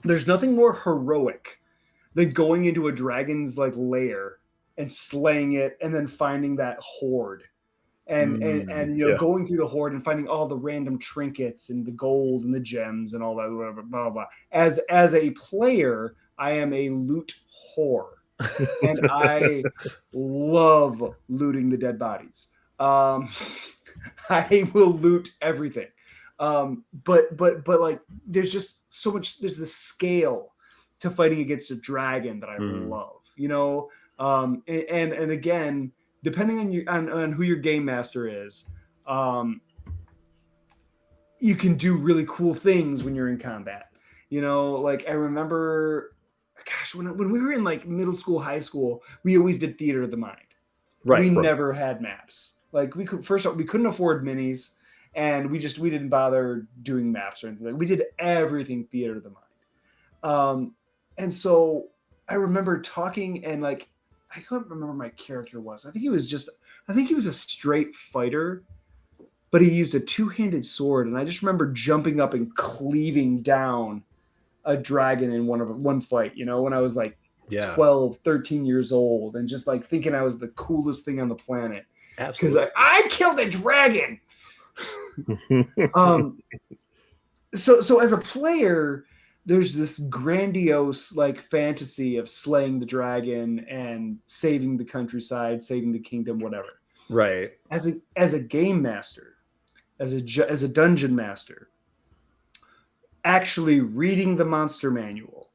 there's nothing more heroic than going into a dragon's lair and slaying it, and then finding that horde, and going through the horde and finding all the random trinkets and the gold and the gems and all that, whatever, blah blah blah. As a player, I am a loot whore, and I love looting the dead bodies. I will loot everything. But like, there's just so much. There's this scale to fighting against a dragon that I love. And again, depending on who your game master is, you can do really cool things when you're in combat. Like, I remember, gosh, when we were in middle school, high school, we always did theater of the mind. Right. We never had maps. Like, we couldn't afford minis, and we didn't bother doing maps or anything. We did everything theater of the mind. And so I remember talking, and I couldn't remember my character was. I think he was a straight fighter, but he used a two-handed sword, and I just remember jumping up and cleaving down a dragon in one fight, when I was 12, 13 years old, and just thinking I was the coolest thing on the planet. Absolutely. Because I killed a dragon. So as a player, there's this grandiose fantasy of slaying the dragon and saving the countryside, saving the kingdom, whatever. Right. As a game master, as a dungeon master, actually reading the monster manual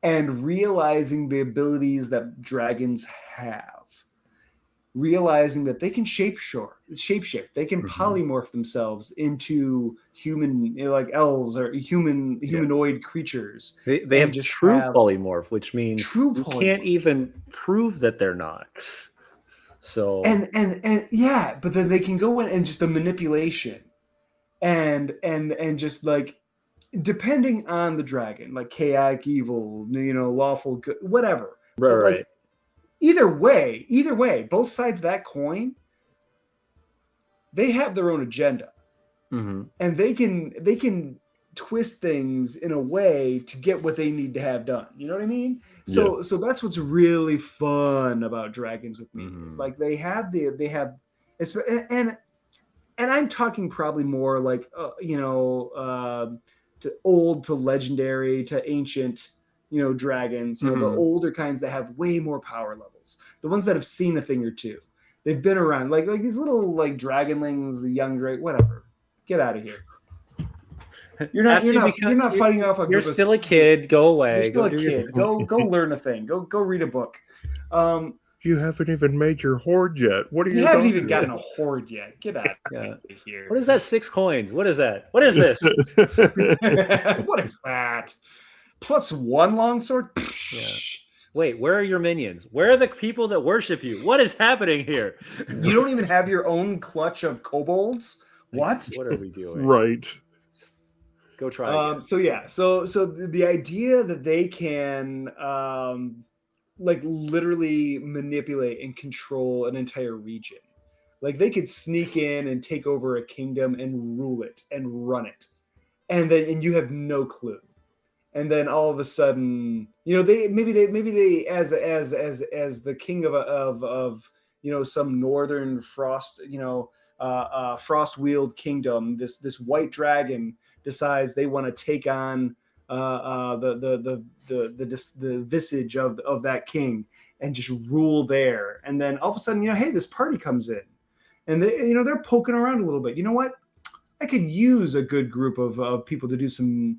and realizing the abilities that dragons have, realizing that they can shapeshift, they can polymorph themselves into human, elves or humanoid creatures. They have just true polymorph, which means you can't even prove that they're not. So and yeah, but then they can go in and just the manipulation and just depending on the dragon, like chaotic evil, lawful good, whatever. Right, But right. like either way, both sides of that coin, they have their own agenda, Mm-hmm. and they can twist things in a way to get what they need to have done. You know what I mean? So that's what's really fun about dragons with me. Mm-hmm. It's like they have and I'm talking probably more like to old to legendary to ancient, dragons. The Mm-hmm. older kinds that have way more power levels. The ones that have seen a thing or two. They've been around, like these little like dragonlings, the young drake, whatever. Get out of here. You're not fighting off a You're group of, still a kid. Go away. You're still Go a do kid. Go learn a thing. Go read a book. You haven't even made your hoard yet. What are you? You haven't even gotten a hoard yet. Get out of here. What is that? 6 coins. What is that? What is this? What is that? +1 longsword? Yeah. Wait, where are your minions? Where are the people that worship you? What is happening here? You don't even have your own clutch of kobolds? What? What are we doing? Right. Go try. So the idea that they can like literally manipulate and control an entire region, like they could sneak in and take over a kingdom and rule it and run it, and you have no clue. And then all of a sudden, they as the king of some northern frost, frost-wheeled kingdom, this white dragon decides they want to take on the visage of that king and just rule there. And then all of a sudden, hey, this party comes in, and they're poking around a little bit. You know what? I could use a good group of people to do some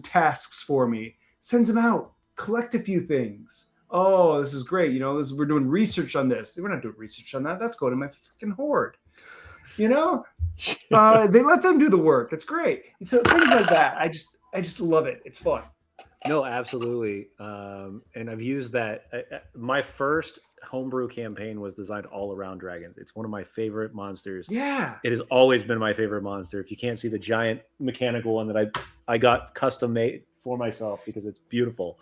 tasks for me. Sends them out, collect a few things. Oh, this is great. We're doing research on this. We're not doing research on that. That's going to my freaking hoard. They let them do the work. It's great. So things like that, I just love it. It's fun. No, absolutely. And I've used that. My first homebrew campaign was designed all around dragons. It's one of my favorite monsters. Yeah. It has always been my favorite monster. If you can't see the giant mechanical one that I got custom made for myself because it's beautiful.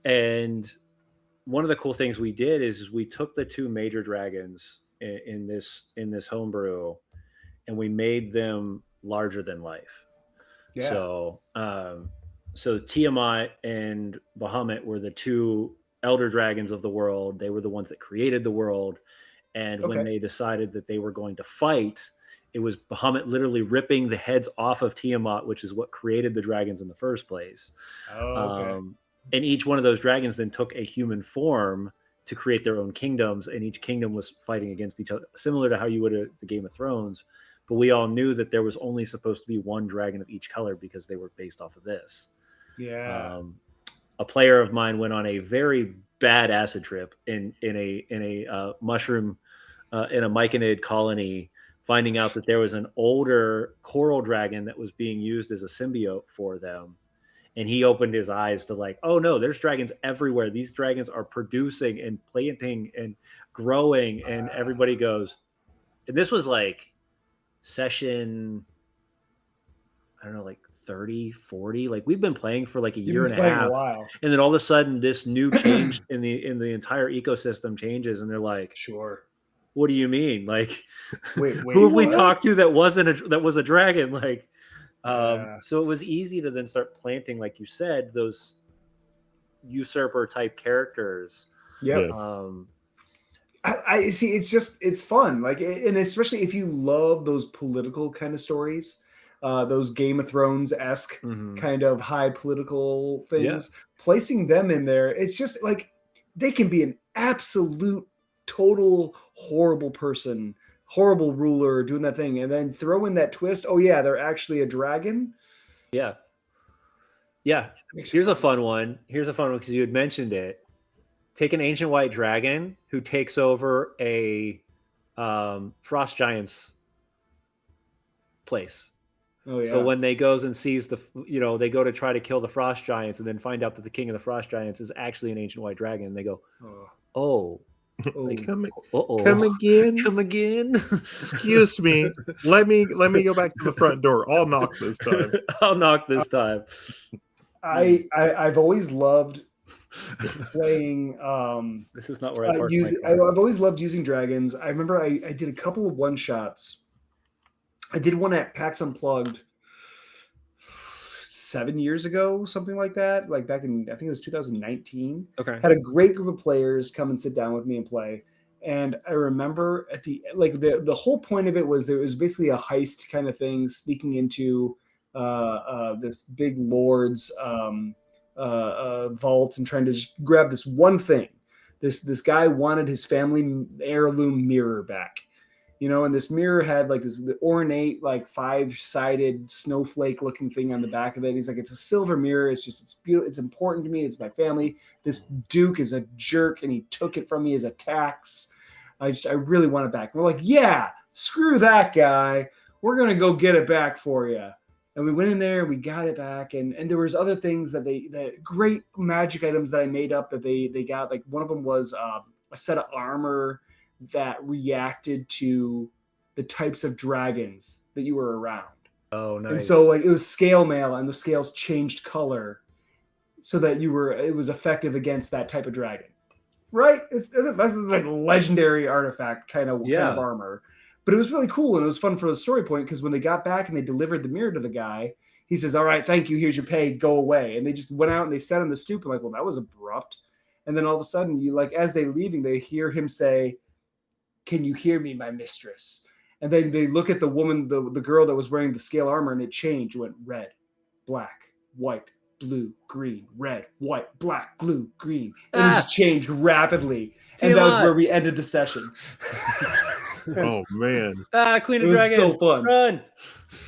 And one of the cool things we did is we took the 2 major dragons in this homebrew, and we made them larger than life. Yeah. So Tiamat and Bahamut were the 2 elder dragons of the world. They were the ones that created the world. And when they decided that they were going to fight, it was Bahamut literally ripping the heads off of Tiamat, which is what created the dragons in the first place. And each one of those dragons then took a human form to create their own kingdoms, and each kingdom was fighting against each other, similar to how you would at the Game of Thrones. But we all knew that there was only supposed to be 1 dragon of each color because they were based off of this. Yeah. A player of mine went on a very bad acid trip in a mushroom in a myconid colony, finding out that there was an older coral dragon that was being used as a symbiote for them. And he opened his eyes to like, oh no, there's dragons everywhere. These dragons are producing and planting and growing. And everybody goes, and this was like session, I don't know, like 30, 40. Like we've been playing for like a year and a half. And then all of a sudden this new change in the entire ecosystem changes. And they're like, sure. What do you mean? Like, wait, who have we talked to that was a dragon? Like, so it was easy to then start planting, like you said, those usurper type characters. Yeah. I see. It's fun. Like, and especially if you love those political kind of stories, those Game of Thrones-esque kind of high political things, placing them in there, it's just like they can be an absolute total horrible person, horrible ruler doing that thing, and then throw in that twist. Oh yeah, they're actually a dragon. Yeah. Here's a fun one because you had mentioned it. Take an ancient white dragon who takes over a frost giant's place. Oh yeah. So when they goes and sees they go to try to kill the frost giants and then find out that the king of the frost giants is actually an ancient white dragon, and they go, oh, Like, Come uh-oh. again. Come again. Excuse me. Let me go back to the front door. I'll knock this time. I'll knock this time. I've always loved playing. This is not where I park my I've car. always loved using dragons. I remember I did a couple of one shots. I did one at PAX Unplugged 7 years ago, something like that. Like back in, I think it was 2019. Okay. Had a great group of players come and sit down with me and play. And I remember at the whole point of it was there was basically a heist kind of thing, sneaking into this big lord's vault and trying to just grab this one thing. This guy wanted his family heirloom mirror back, and this mirror had like this ornate, like 5-sided snowflake looking thing on the back of it. He's like, it's a silver mirror. It's beautiful. It's important to me. It's my family. This Duke is a jerk and he took it from me as a tax. I really want it back. And we're like, yeah, screw that guy. We're going to go get it back for you. And we went in there, we got it back. And there was other things that great magic items that I made up that they got. Like one of them was a set of armor that reacted to the types of dragons that you were around. Oh, nice. And so like it was scale mail and the scales changed color so that it was effective against that type of dragon. Right? That's like a legendary artifact kind of armor. But it was really cool and it was fun for the story point because when they got back and they delivered the mirror to the guy, he says, all right, thank you, here's your pay, go away. And they just went out and they sat on the stoop and like, well, that was abrupt. And then all of a sudden, you like as they're leaving, they hear him say, can you hear me, my mistress? And then they look at the woman, the girl that was wearing the scale armor, and it changed. It went red, black, white, blue, green, red, white, black, blue, green. And it just changed rapidly. And that was where we ended the session. Oh, man. Queen of Dragons. It was so fun. Run.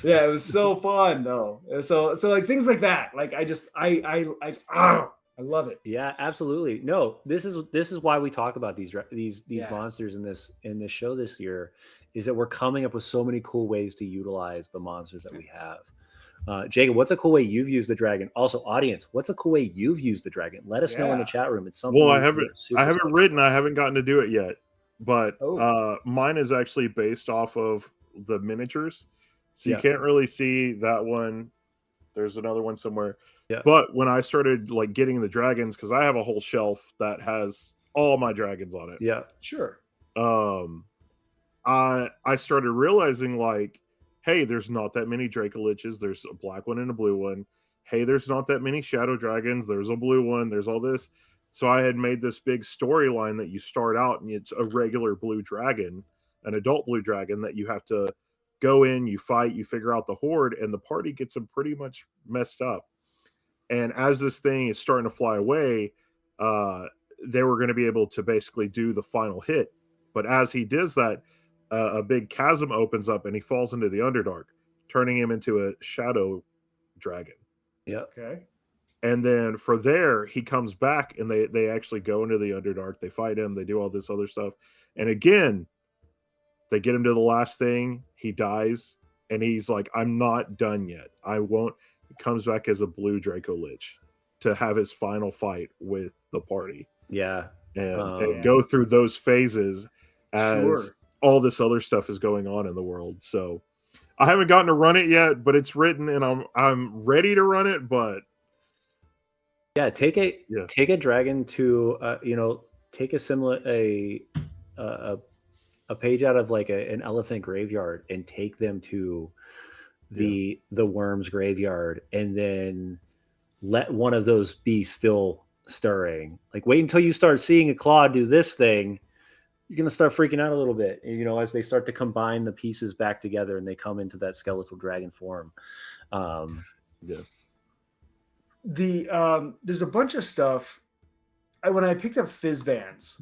Yeah, it was so fun, though. So like things like that. Like I love it. Yeah, absolutely. No, this is why we talk about these monsters in this show this year, is that we're coming up with so many cool ways to utilize the monsters that we have. Jacob, what's a cool way you've used the dragon? Also, audience, what's a cool way you've used the dragon? Let us know in the chat room. It's something. Well, I haven't written. I haven't gotten to do it yet, but mine is actually based off of the miniatures, so you can't really see that one. There's another one somewhere. Yeah. But when I started like getting the dragons, because I have a whole shelf that has all my dragons on it. Yeah, sure. I started realizing like, hey, there's not that many Dracoliches. There's a black one and a blue one. Hey, there's not that many Shadow Dragons. There's a blue one. There's all this. So I had made this big storyline that you start out and it's a regular blue dragon, an adult blue dragon that you have to go in, you fight, you figure out the horde, and the party gets them pretty much messed up. And as this thing is starting to fly away, they were going to be able to basically do the final hit. But as he does that, a big chasm opens up and he falls into the Underdark, turning him into a shadow dragon. Yeah. Okay. And then for there, he comes back and they actually go into the Underdark. They fight him. They do all this other stuff. And again, they get him to the last thing. He dies. And he's like, I'm not done yet. I won't. He comes back as a blue Dracolich to have his final fight with the party. Yeah. And go through those phases as all this other stuff is going on in the world. So I haven't gotten to run it yet, but it's written and I'm ready to run it, but yeah, take a dragon to take a similar a page out of like an elephant graveyard and take them to the worm's graveyard, and then let one of those be still stirring. Like wait until you start seeing a claw do this thing, you're gonna start freaking out a little bit, as they start to combine the pieces back together and they come into that skeletal dragon form. There's a bunch of stuff. When I picked up Fizz Bands,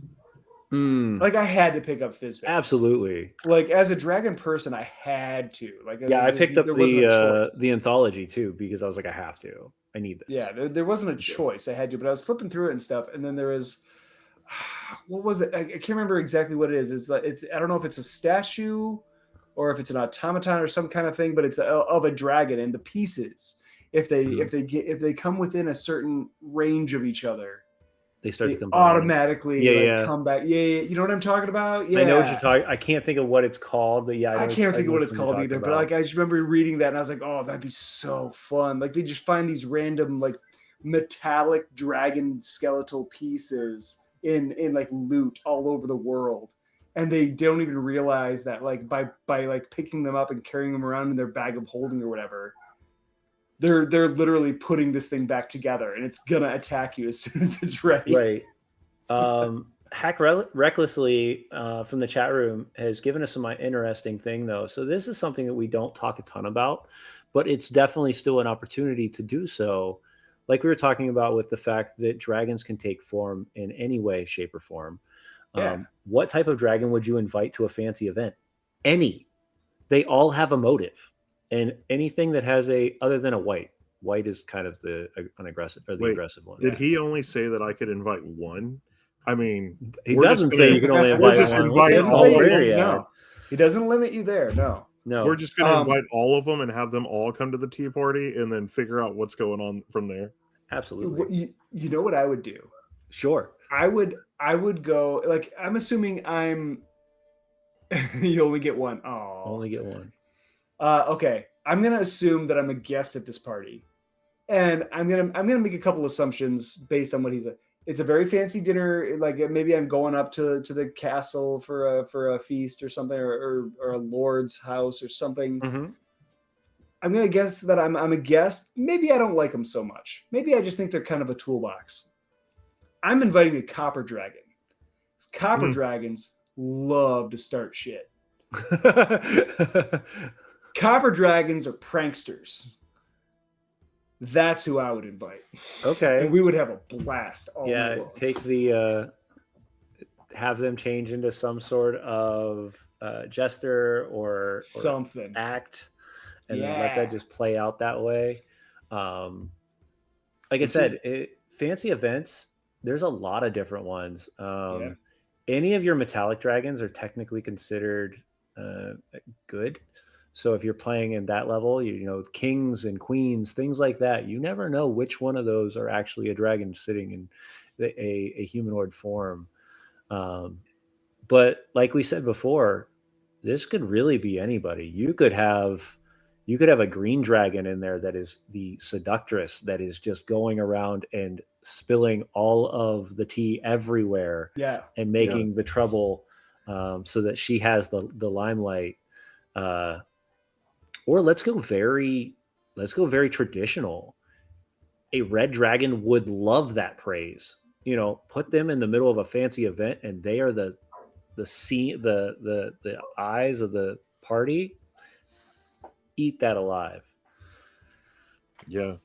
like I had to pick up Fizz Bands. Absolutely. Like as a dragon person, I had to. Like I picked up the anthology too because I was like, I have to. I need this. Yeah, there wasn't a choice. I had to, but I was flipping through it and stuff, and then there was what was it? I can't remember exactly what it is. It's I don't know if it's a statue or if it's an automaton or some kind of thing, but it's of a dragon, and the pieces. If they come within a certain range of each other, they start They to combine. automatically come back. Yeah, you know what I'm talking about? Yeah. I know what you're talking. I can't think of what it's called, but yeah, I can't think of what it's called either. About. But like, I just remember reading that, and I was like, "Oh, that'd be so fun!" Like, they just find these random like metallic dragon skeletal pieces in like loot all over the world, and they don't even realize that like by like picking them up and carrying them around in their bag of holding or whatever, they're literally putting this thing back together, and it's gonna attack you as soon as it's ready. Right. Hack Recklessly from the chat room has given us some interesting thing, though. So this is something that we don't talk a ton about, but it's definitely still an opportunity to do so. Like we were talking about with the fact that dragons can take form in any way, shape, or form. Yeah. What type of dragon would you invite to a fancy event? Any. They all have a motive. And anything that has other than a white is kind of the unaggressive or the aggressive one. Did he only say that I could invite one? I mean, he doesn't say you can only invite one. No, he doesn't limit you there. No. We're just going to invite all of them and have them all come to the tea party and then figure out what's going on from there. Absolutely. You know what I would do? Sure. I would go, like, I'm assuming you only get one. Oh, only get one. Okay. I'm going to assume that I'm a guest at this party, and I'm going to make a couple assumptions based on what he said. It's a very fancy dinner. Like, maybe I'm going up to the castle for a feast or something, or a lord's house or something. Mm-hmm. I'm going to guess that I'm a guest. Maybe I don't like them so much. Maybe I just think they're kind of a toolbox. I'm inviting a copper dragon. Copper dragons love to start shit. Copper dragons are pranksters. That's who I would invite. Okay. And we would have a blast. Take have them change into some sort of jester or something act, and then let that just play out that way. Like I said, fancy events, there's a lot of different ones. Any of your metallic dragons are technically considered good. So if you're playing in that level, you know, kings and queens, things like that, you never know which one of those are actually a dragon sitting in a humanoid form. But like we said before, this could really be anybody. You could have a green dragon in there that is the seductress, that is just going around and spilling all of the tea everywhere, and making the trouble, so that she has the limelight. Or let's go very traditional. A red dragon would love that praise. You know, put them in the middle of a fancy event, and they are the eyes of the party. Eat that alive. Yeah,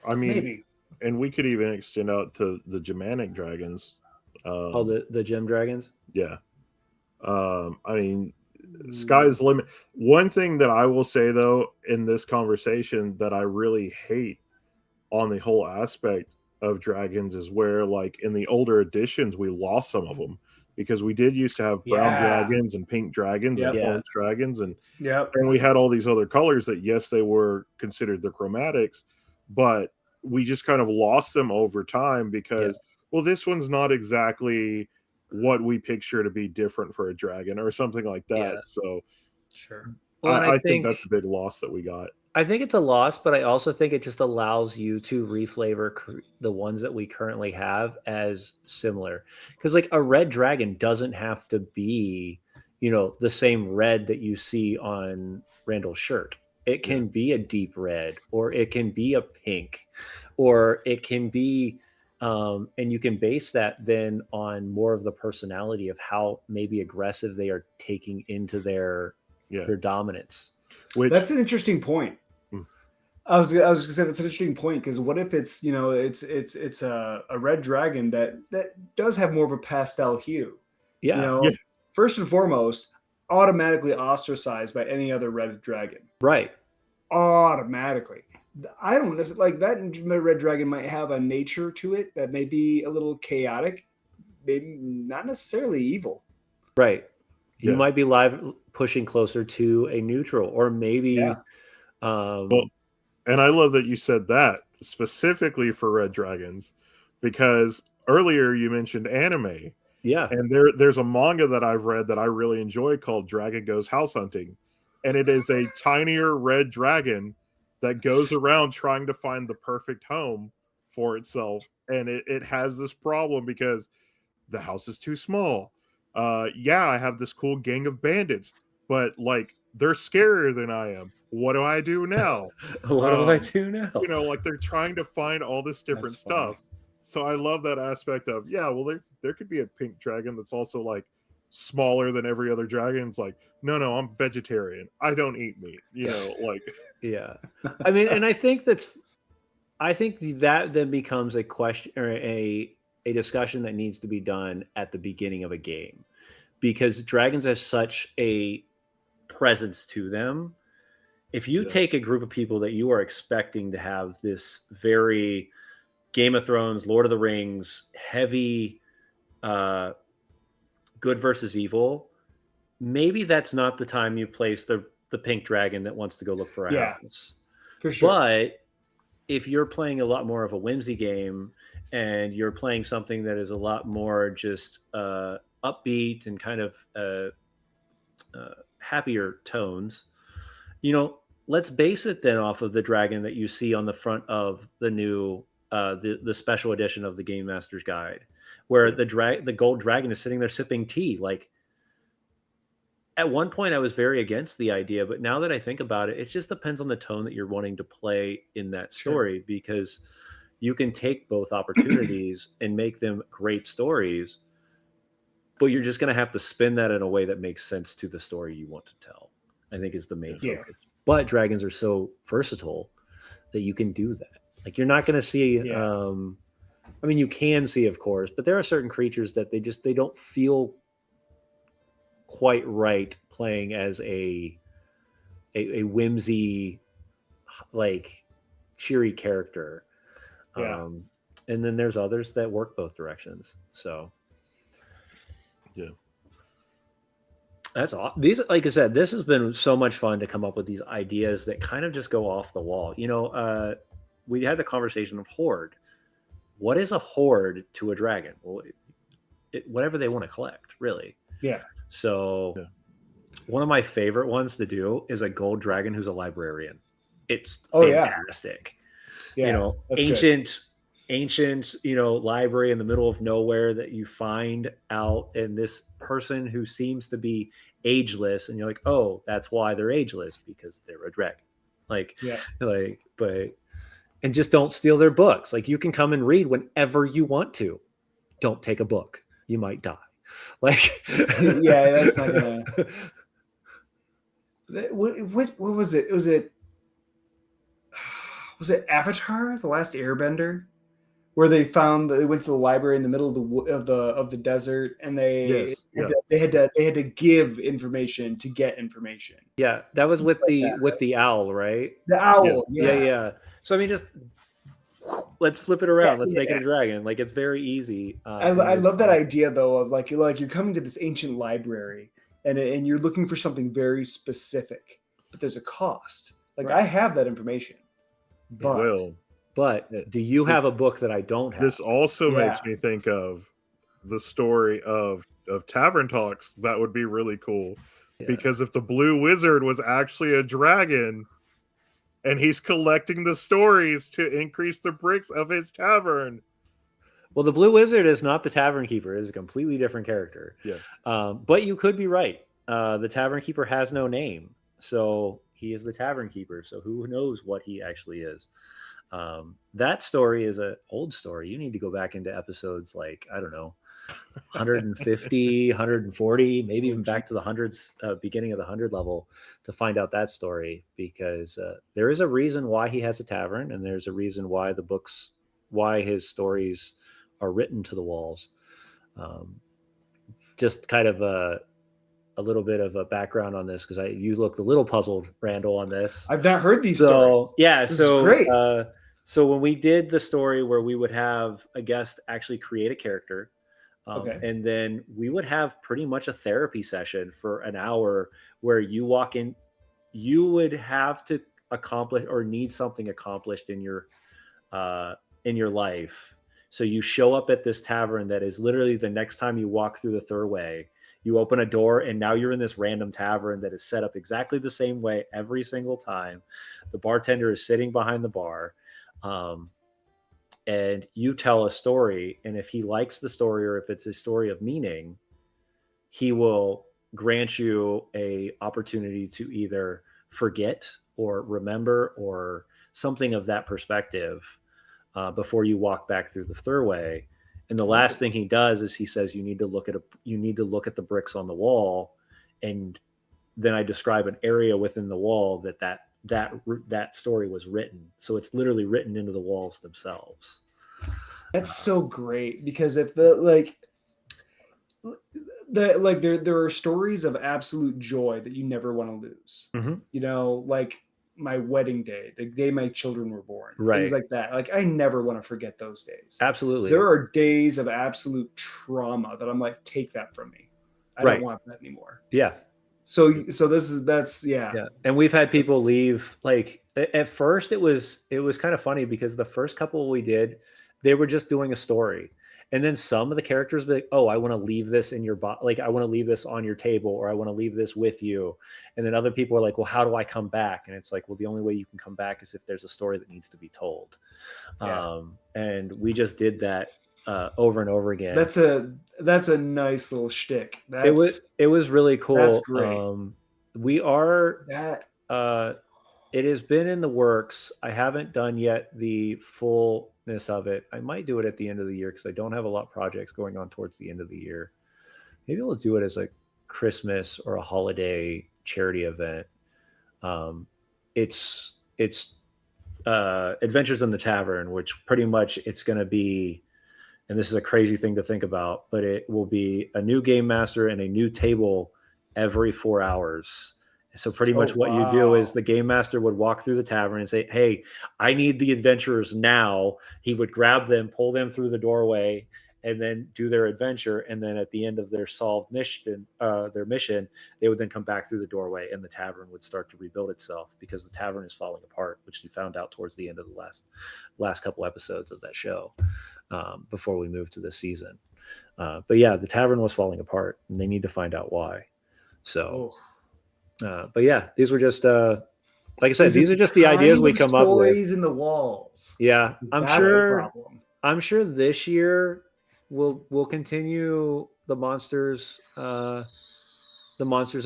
I mean, maybe. And we could even extend out to the Germanic dragons. The gem dragons. Yeah, I mean, sky's the limit. One thing that I will say, though, in this conversation that I really hate on the whole aspect of dragons is where, like, in the older editions, we lost some of them, because we did used to have brown dragons and pink dragons and orange dragons, and we had all these other colors that, yes, they were considered the chromatics, but we just kind of lost them over time because, well, this one's not exactly what we picture to be different for a dragon or something like that. So sure. Well, I think that's a big loss that we got. I think it's a loss, but I also think it just allows you to reflavor the ones that we currently have as similar. Because like a red dragon doesn't have to be, you know, the same red that you see on Randall's shirt. It can be a deep red, or it can be a pink, or it can be, and you can base that then on more of the personality of how maybe aggressive they are taking into their dominance. That's an interesting point. I was gonna say that's an interesting point, because what if it's, you know, it's a red dragon that does have more of a pastel hue? Yeah. You know, first and foremost, automatically ostracized by any other red dragon. Right. Automatically. I don't like that. Red dragon might have a nature to it that may be a little chaotic, maybe not necessarily evil. Right. You might be pushing closer to a neutral, or maybe. And I love that you said that specifically for red dragons, because earlier you mentioned anime. Yeah. And there's a manga that I've read that I really enjoy called Dragon Goes House Hunting. And it is a tinier red dragon that goes around trying to find the perfect home for itself. And it has this problem because the house is too small. Yeah, I have this cool gang of bandits, but like they're scarier than I am. What do I do now? What do I do now? You know, like they're trying to find all this different That's funny. stuff. So I love that aspect of, yeah, well, there could be a pink dragon that's also like smaller than every other dragon. It's like, no, I'm vegetarian. I don't eat meat. You know, like Yeah. I mean, and I think that then becomes a question or a discussion that needs to be done at the beginning of a game, because dragons have such a presence to them. If you take a group of people that you are expecting to have this very Game of Thrones, Lord of the Rings, heavy good versus evil, maybe that's not the time you place the pink dragon that wants to go look for a house. For sure. But if you're playing a lot more of a whimsy game and you're playing something that is a lot more just upbeat and kind of happier tones, you know, let's base it then off of the dragon that you see on the front of the new the special edition of the Game Master's Guide, where the gold dragon is sitting there sipping tea. Like, at one point I was very against the idea, but now that I think about it, it just depends on the tone that you're wanting to play in that story, because you can take both opportunities and make them great stories, but you're just going to have to spin that in a way that makes sense to the story you want to tell, I think is the main focus. But dragons are so versatile that you can do that. Like, you're not going to see, I mean, you can see, of course, but there are certain creatures that they don't feel quite right playing as a whimsy, like, cheery character. And then there's others that work both directions. So that's all. These, like I said, this has been so much fun to come up with these ideas that kind of just go off the wall. You know, we had the conversation of horde. What is a horde to a dragon? Well, whatever they want to collect, really. Yeah. So one of my favorite ones to do is a gold dragon who's a librarian. It's fantastic. Yeah, you know, ancient, you know, library in the middle of nowhere that you find out, and this person who seems to be ageless, and you're like, oh, that's why they're ageless, because they're a dragon. And just don't steal their books. Like, you can come and read whenever you want to. Don't take a book. You might die. Like, that's not gonna. What was it? Was it Avatar: The Last Airbender, where they went to the library in the middle of the desert, and they had to give information to get information. Yeah, that was with the owl, right? The owl. Yeah. So I mean, just let's flip it around. Let's make it a dragon. Like, it's very easy. I love that idea, though, of like you're coming to this ancient library and you're looking for something very specific, but there's a cost. Like, I have that information, but do you have a book that I don't have? This also makes me think of the story of Tavern Talks. That would be really cool, because if the Blue Wizard was actually a dragon, and he's collecting the stories to increase the bricks of his tavern. Well, the Blue Wizard is not the Tavern Keeper. It is a completely different character. Yeah. But you could be right. The Tavern Keeper has no name. So he is the Tavern Keeper. So who knows what he actually is. That story is an old story. You need to go back into episodes like, I don't know, 150, 140, maybe even back to the hundreds, beginning of the 100 level, to find out that story, because there is a reason why he has a tavern, and there's a reason why why his stories are written to the walls. Just kind of a little bit of a background on this, because you looked a little puzzled, Randall, on this. I've not heard these stories. Yeah, this is great. So when we did the story where we would have a guest actually create a character, and then we would have pretty much a therapy session for an hour where you walk in, you would have to accomplish or need something accomplished in your life. So you show up at this tavern that is literally the next time you walk through the throughway, you open a door and now you're in this random tavern that is set up exactly the same way every single time. The bartender is sitting behind the bar. And you tell a story, and if he likes the story or if it's a story of meaning, he will grant you a opportunity to either forget or remember or something of that perspective before you walk back through the throughway. And the last thing he does is he says you need to look at the bricks on the wall, and then I describe an area within the wall that story was written. So it's literally written into the walls themselves. That's so great, because if there are stories of absolute joy that you never want to lose. Mm-hmm. You know, like my wedding day, the day my children were born, right? Things like that. Like I never want to forget those days. Absolutely. There are days of absolute trauma that I'm like, take that from me. I don't want that anymore. Yeah. So that's. And we've had people leave. Like at first it was kind of funny because the first couple we did, they were just doing a story. And then some of the characters be like, oh, I want to leave this in your like, I want to leave this on your table, or I want to leave this with you. And then other people are like, well, how do I come back? And it's like, well, the only way you can come back is if there's a story that needs to be told. Yeah. And we just did that over and over again. That's a nice little shtick. It was really cool. That's great. We are it has been in the works. I haven't done yet the fullness of it. I might do it at the end of the year because I don't have a lot of projects going on towards the end of the year. Maybe we'll do it as a Christmas or a holiday charity event. It's Adventures in the Tavern, which pretty much it's going to be, and this is a crazy thing to think about, but it will be a new game master and a new table every 4 hours. So pretty much what you do is the game master would walk through the tavern and say, hey, I need the adventurers now. He would grab them, pull them through the doorway, and then do their adventure. And then at the end of their solved mission, they would then come back through the doorway and the tavern would start to rebuild itself because the tavern is falling apart, which you found out towards the end of the last couple episodes of that show before we moved to this season. But yeah, the tavern was falling apart and they need to find out why. So... but yeah, these were just like I said, these are just the ideas we come up with. Stories in the walls. Yeah, I'm sure this year we'll continue the monsters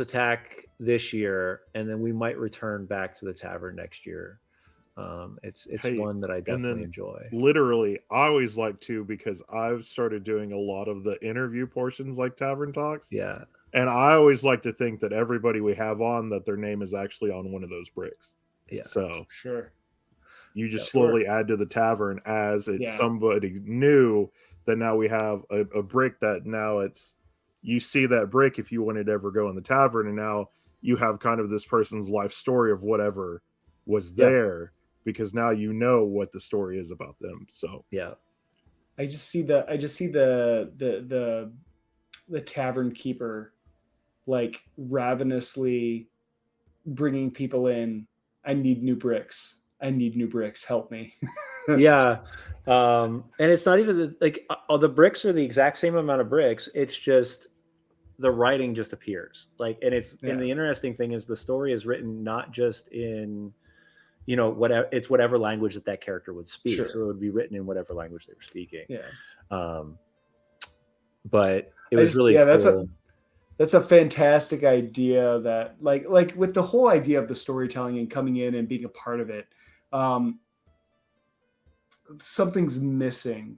attack this year, and then we might return back to the tavern next year. It's one that I definitely enjoy. Literally, I always like to, because I've started doing a lot of the interview portions like Tavern Talks. Yeah. And I always like to think that everybody we have on, that their name is actually on one of those bricks. Yeah. So sure. You just slowly add to the tavern as it's somebody new. That now we have a brick that now you see that brick if you wanted to ever go in the tavern, and now you have kind of this person's life story of whatever was there, because now you know what the story is about them. So yeah, I just see the tavern keeper like ravenously bringing people in. I need new bricks. Help me. Yeah. And it's not even the bricks are the exact same amount of bricks. It's just the writing just appears and the interesting thing is the story is written not just in, whatever language that character would speak. Sure. So it would be written in whatever language they were speaking. Yeah. But it was really cool. That's a fantastic idea, that like with the whole idea of the storytelling and coming in and being a part of it, something's missing,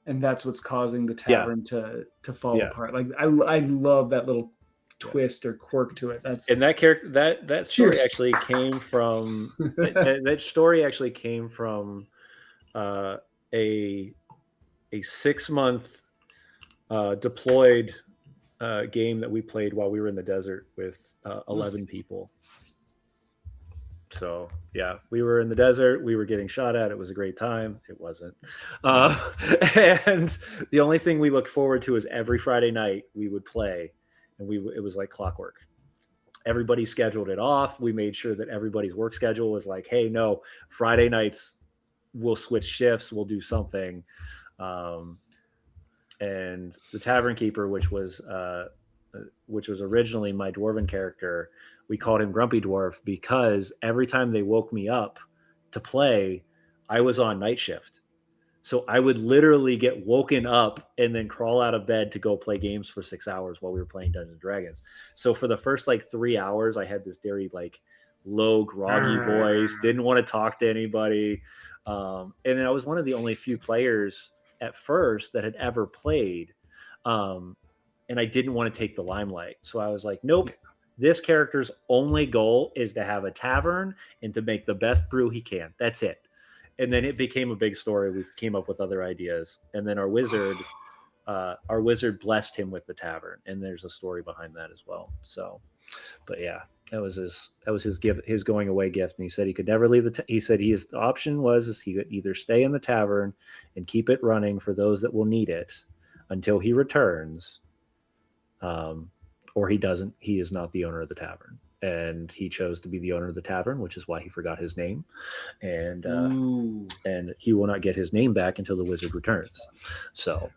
and that's what's causing the tavern to fall apart. Like I love that little twist or quirk to it. And that character that story actually came from that story actually came from a 6-month deployed game that we played while we were in the desert with 11 people. So yeah, we were in the desert, we were getting shot at. It was a great time. It wasn't. And the only thing we looked forward to is every Friday night we would play, and it was like clockwork. Everybody scheduled it off. We made sure that everybody's work schedule was like, hey, no, Friday nights we'll switch shifts, we'll do something. And the tavern keeper, which was originally my dwarven character, we called him Grumpy Dwarf because every time they woke me up to play, I was on night shift. So I would literally get woken up and then crawl out of bed to go play games for 6 hours while we were playing Dungeons and Dragons. So for the first like 3 hours, I had this very like low, groggy voice, didn't want to talk to anybody. And then I was one of the only few players at first that had ever played. And I didn't want to take the limelight. So I was like, nope, this character's only goal is to have a tavern and to make the best brew he can. That's it. And then it became a big story. We came up with other ideas. And then our wizard blessed him with the tavern. And there's a story behind that as well. So, but yeah, that was his gift, his going away gift. And he said he could never leave he said his option was he could either stay in the tavern and keep it running for those that will need it until he returns. Or he doesn't, he is not the owner of the tavern. And he chose to be the owner of the tavern, which is why he forgot his name. And he will not get his name back until the wizard returns. So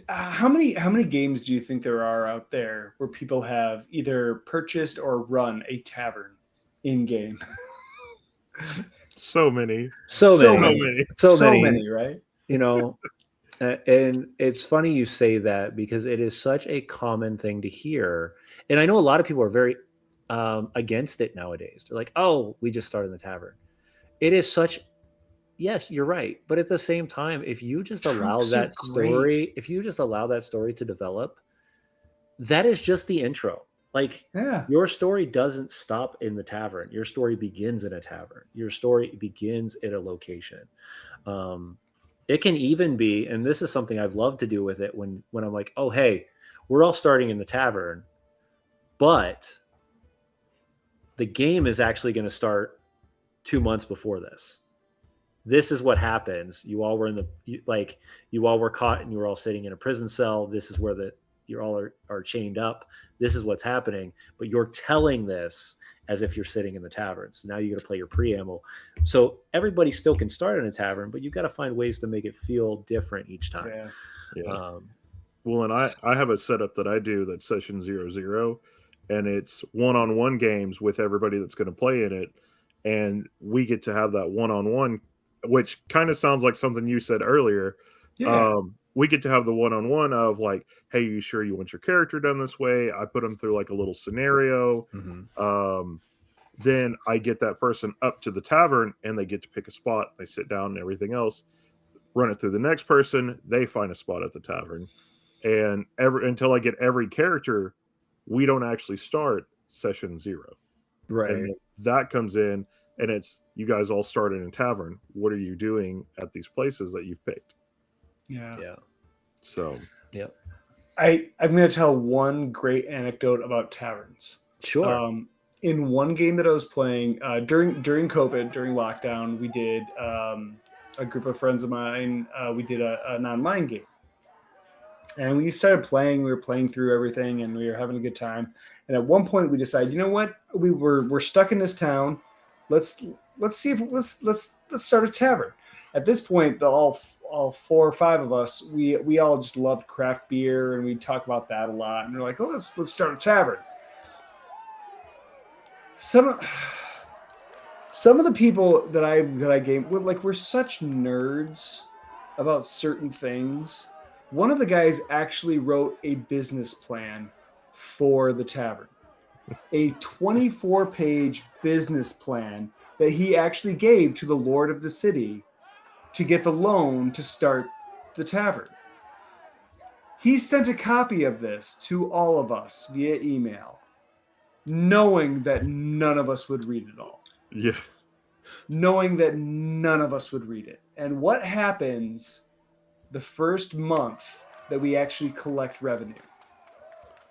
how many games do you think there are out there where people have either purchased or run a tavern in game? So many, right? You know, and it's funny you say that because it is such a common thing to hear. And I know a lot of people are very against it nowadays. They're like, oh, we just started the tavern. It is such, yes, you're right. But at the same time, if you just allow that story, to develop, that is just the intro. Like your story doesn't stop in the tavern. Your story begins in a tavern. Your story begins at a location. It can even be, and this is something I've loved to do with it when I'm like, oh, hey, we're all starting in the tavern, but the game is actually going to start 2 months before this. This is what happens. You all were you all were caught and you were all sitting in a prison cell. This is where you all are chained up. This is what's happening, but you're telling this as if you're sitting in the tavern. So now you got to play your preamble. So everybody still can start in a tavern, but you got to find ways to make it feel different each time. Yeah. Well, and I have a setup that I do that's session 00, and it's one-on-one games with everybody that's going to play in it. And we get to have that one-on-one, which kind of sounds like something you said earlier. Yeah. We get to have the one-on-one of like, hey, you sure you want your character done this way? I put them through like a little scenario. Mm-hmm. Then I get that person up to the tavern and they get to pick a spot. They sit down and everything else. Run it through the next person. They find a spot at the tavern. And until I get every character, we don't actually start session 0. Right. And that comes in and it's, you guys all started in a tavern. What are you doing at these places that you've picked? Yeah. So, yep. I'm going to tell one great anecdote about taverns. Sure. In one game that I was playing during COVID, during lockdown, we did a group of friends of mine. We did an online game, and we started playing. We were playing through everything, and we were having a good time. And at one point, we decided, you know what? We're stuck in this town. Let's start a tavern. At this point, all 4 or 5 of us, we all just loved craft beer, and we talk about that a lot. And we're like, oh, let's start a tavern. Some of the people that I game we're such nerds about certain things. One of the guys actually wrote a business plan for the tavern, a 24-page business plan that he actually gave to the lord of the city to get the loan to start the tavern. He sent a copy of this to all of us via email, knowing that none of us would read it all. Yeah. Knowing that none of us would read it. And what happens the first month that we actually collect revenue?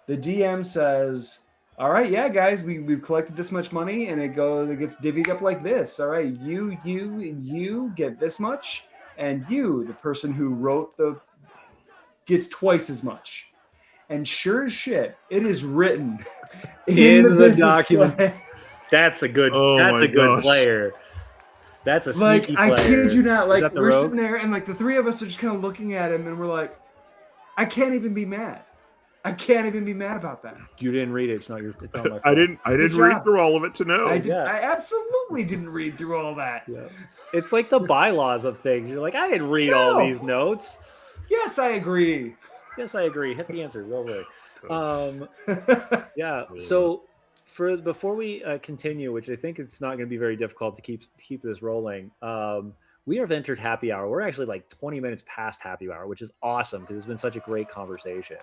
The DM says, all right, yeah, guys, we've collected this much money, and it gets divvied up like this. All right, you get this much, and you, the person who wrote gets twice as much. And sure as shit, it is written in the document. Plan. That's a good player. That's a Like, sneaky I player. kid you not. Is Like, that the we're rogue? sitting there, and like the three of us are just kind of looking at him, and we're like, I can't even be mad. I can't even be mad about that. You didn't read it. It's not my fault. I didn't Good read job. through all of it to know. I did. Yeah. I absolutely didn't read through all that. Yeah. It's like the bylaws of things. You're like, I didn't read all No. these notes. Yes, I agree. Yes, I agree. Hit the answer. Go away. Yeah. Really. So before we continue, which I think it's not going to be very difficult to keep this rolling. We have entered happy hour. We're actually like 20 minutes past happy hour, which is awesome because it's been such a great conversation.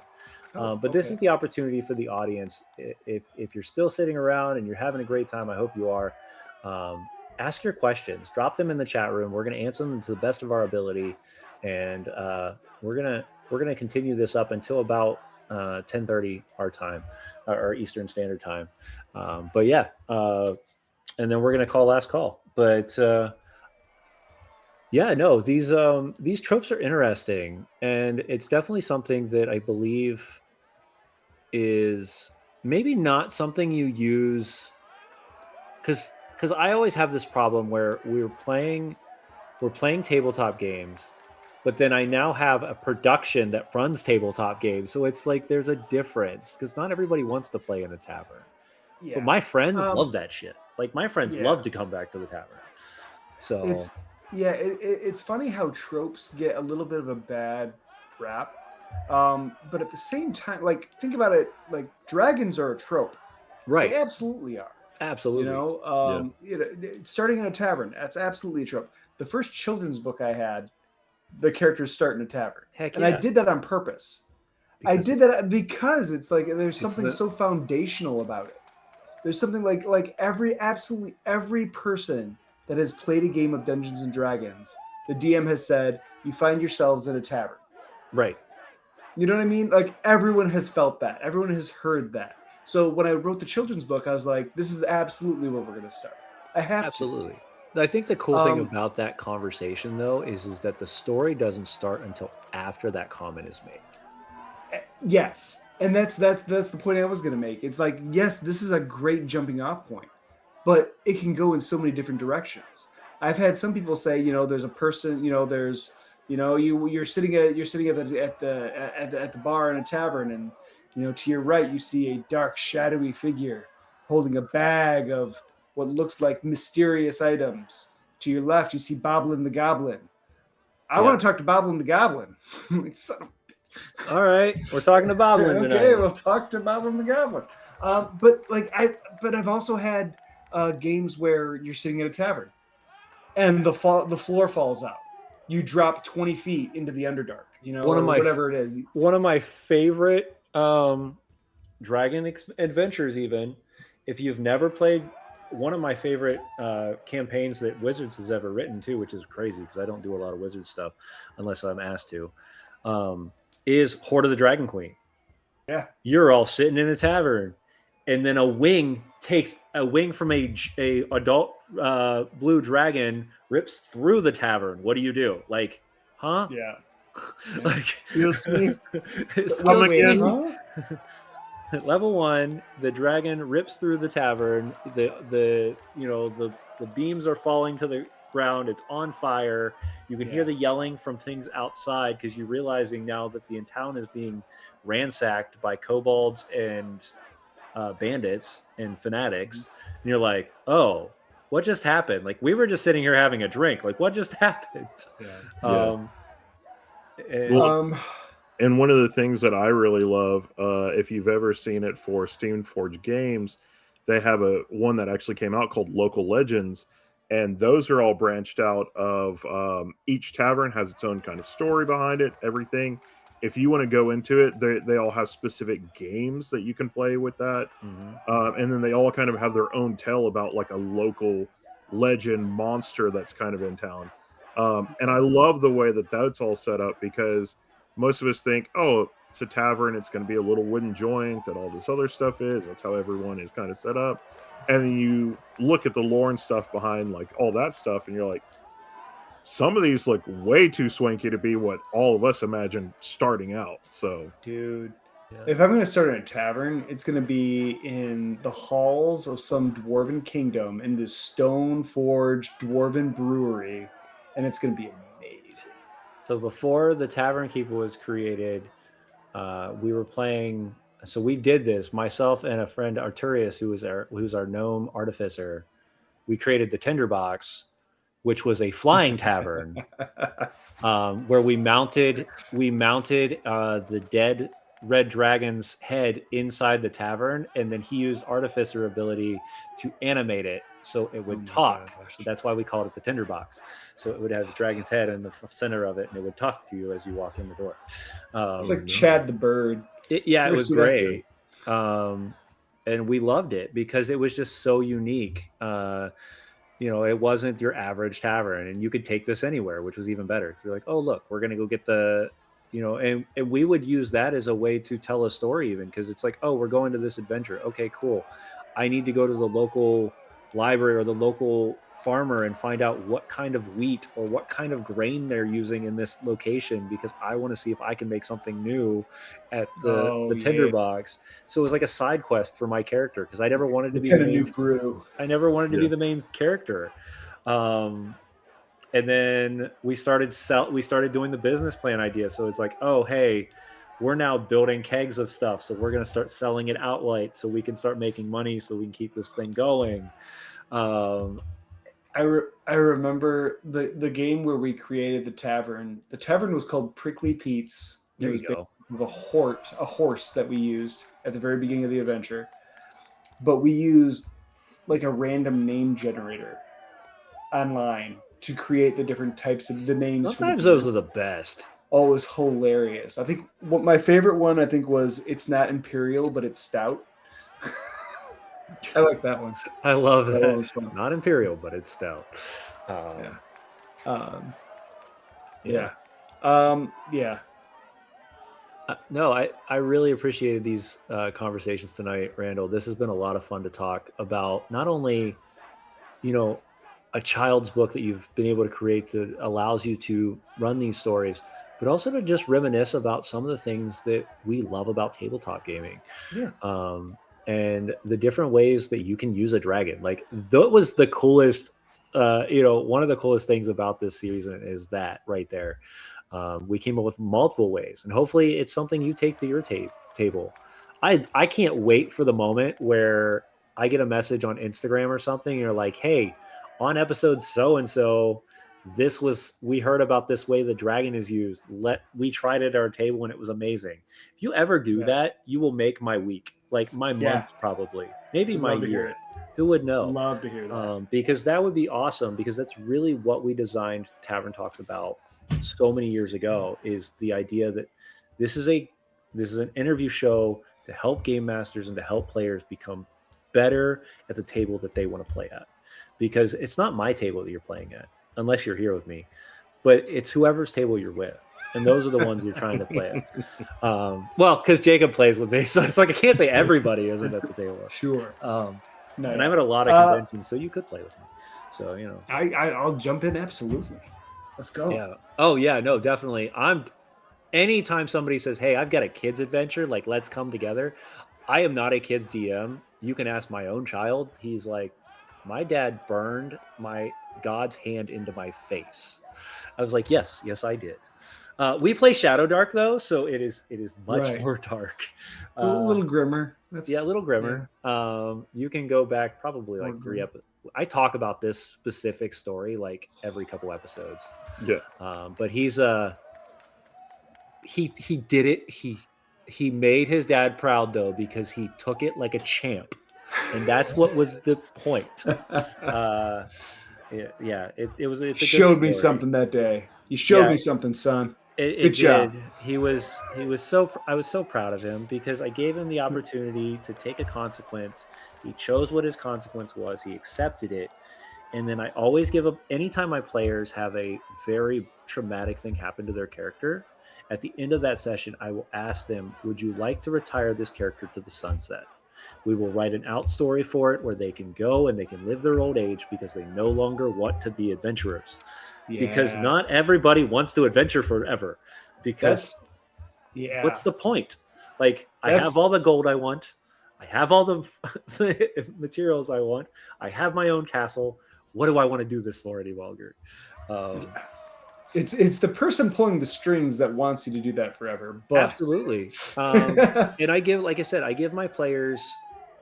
But this is the opportunity for the audience. If you're still sitting around and you're having a great time, I hope you are. Ask your questions. Drop them in the chat room. We're going to answer them to the best of our ability, and we're gonna continue this up until about 10:30 our time, or Eastern Standard Time. But yeah, and then we're gonna call last call. But yeah, no, these tropes are interesting, and it's definitely something that I believe is maybe not something you use because I always have this problem where we're playing tabletop games, but then I now have a production that runs tabletop games, so it's like there's a difference because not everybody wants to play in a tavern. Yeah. But my friends love that shit. Like my friends Yeah. love to come back to the tavern. So it's funny how tropes get a little bit of a bad rap, but at the same time, like think about it, like dragons are a trope. right, They absolutely are. absolutely. Starting in a tavern, that's absolutely a trope. The first children's book I had, the characters start in a tavern. Heck And yeah. I did that on purpose. I did that because it's like there's something so foundational about it. There's something like absolutely every person that has played a game of Dungeons and Dragons, the DM has said, you find yourselves in a tavern. Right. You know what I mean? Like everyone has felt that. Everyone has heard that. So when I wrote the children's book, I was like, this is absolutely where we're going to start. I have Absolutely. I think the cool thing about that conversation, though, is that the story doesn't start until after that comment is made. Yes. And that's the point I was going to make. It's like, yes, this is a great jumping off point, but it can go in so many different directions. I've had some people say, there's a person, there's, you're sitting at the bar in a tavern, and to your right you see a dark, shadowy figure holding a bag of what looks like mysterious items. To your left, you see Boblin the Goblin. I want to talk to Boblin the Goblin. Like, son of All right, we're talking to Boblin tonight. Okay, we'll talk to Boblin the Goblin. But I've also had games where you're sitting at a tavern, and the floor falls out. You drop 20 feet into the Underdark. Whatever it is. One of my favorite dragon adventures, even if you've never played, one of my favorite campaigns that Wizards has ever written too, which is crazy because I don't do a lot of Wizard stuff unless I'm asked to. Is Horde of the Dragon Queen. Yeah. You're all sitting in a tavern, and then a wing from a adult blue dragon rips through the tavern. What do you do? Like, huh? Yeah. Like, Excuse me. excuse me. Huh? Level 1, the dragon rips through the tavern. The beams are falling to the ground. It's on fire. You can hear the yelling from things outside because you're realizing now that the town is being ransacked by kobolds and bandits and fanatics. And you're like, oh, what just happened? Like, we were just sitting here having a drink. Like, what just happened? And one of the things that I really love, if you've ever seen it for Steamforged Games, they have one that actually came out called Local Legends, and those are all branched out of each tavern has its own kind of story behind it, everything. If you want to go into it, they all have specific games that you can play with that. And then they all kind of have their own tale about like a local legend monster that's kind of in town. And I love the way that that's all set up because most of us think, oh, it's a tavern, it's going to be a little wooden joint that all this other stuff is. That's how everyone is kind of set up. And then you look at the lore and stuff behind like all that stuff, and you're like, some of these look way too swanky to be what all of us imagine starting out. So, Dude, If I'm going to start in a tavern, it's going to be in the halls of some dwarven kingdom in this stone-forged dwarven brewery, and it's going to be amazing. So before the Tavern Keeper was created, we were playing. So we did this, myself and a friend Arturius, who's our gnome artificer. We created the Tinderbox, which was a flying tavern, where we mounted the dead red dragon's head inside the tavern, and then he used artificer ability to animate it so it would talk. So that's why we called it the Tinderbox. So it would have the dragon's head in the center of it, and it would talk to you as you walk in the door. It's like Chad the Bird. It was great. And we loved it because it was just so unique. It wasn't your average tavern, and you could take this anywhere, which was even better. You're like, oh, look, we're going to go get and we would use that as a way to tell a story, even because it's like, oh, we're going to this adventure. Okay, cool. I need to go to the local library or the local farmer and find out what kind of wheat or what kind of grain they're using in this location, because I want to see if I can make something new at the Tinderbox. So it was like a side quest for my character, because I never wanted to be the main brew. I never wanted to be the main character. And then we started doing the business plan idea. So it's like, oh, hey, we're now building kegs of stuff, so we're going to start selling it outright so we can start making money so we can keep this thing going. I remember the game where we created the tavern. The tavern was called Prickly Pete's. There you go. With a horse that we used at the very beginning of the adventure. But we used like a random name generator online to create the different types of the names. Sometimes those are the best. Oh, it was hilarious. I think my favorite one was It's Not Imperial, but it's Stout. I like that one. I love that. That was fun. Not Imperial, but it's Stout. No, I really appreciated these conversations tonight, Randall. This has been a lot of fun to talk about. Not only, a child's book that you've been able to create that allows you to run these stories, but also to just reminisce about some of the things that we love about tabletop gaming. Yeah. And the different ways that you can use a dragon. Like, that was the coolest, one of the coolest things about this season is that right there. We came up with multiple ways, and hopefully it's something you take to your table. I can't wait for the moment where I get a message on Instagram or something, and you're like, hey, on episode so-and-so, we heard about this way the dragon is used. We tried it at our table and it was amazing. If you ever do that, you will make my week, like my month, probably, maybe my year. Who would know? Love to hear that. Because that would be awesome, because that's really what we designed Tavern Talks about so many years ago, is the idea that this is an interview show to help game masters and to help players become better at the table that they want to play at. Because it's not my table that you're playing at, unless you're here with me, but it's whoever's table you're with. And those are the ones you're trying to play at. Because Jacob plays with me, so it's like I can't say everybody isn't at the table. Sure. And I'm at a lot of conventions, so you could play with me. So, I'll jump in, absolutely. Let's go. Yeah. Oh, yeah, no, definitely. Anytime somebody says, hey, I've got a kid's adventure, like, let's come together. I am not a kid's DM. You can ask my own child. He's like, my dad burned my God's hand into my face. I was like, yes, I did. We play Shadow Dark, though, so it is much more dark. A little grimmer. A little grimmer. Yeah. You can go back probably like 3 episodes. I talk about this specific story like every couple episodes. Yeah. But he's he did it. He made his dad proud, though, because he took it like a champ. And that's what was the point. It showed me something that day. You showed me something, son. Good job. I was so proud of him, because I gave him the opportunity to take a consequence. He chose what his consequence was. He accepted it. And then I always give up anytime my players have a very traumatic thing happen to their character. At the end of that session, I will ask them, would you like to retire this character to the sunset? We will write an out story for it where they can go and they can live their old age, because they no longer want to be adventurers. Yeah. Because not everybody wants to adventure forever. Because what's the point? Like I have That's- all the gold I want. I have all the materials I want. I have my own castle. What do I want to do this for any longer? It's the person pulling the strings that wants you to do that forever. But Absolutely. And I give, like I said, I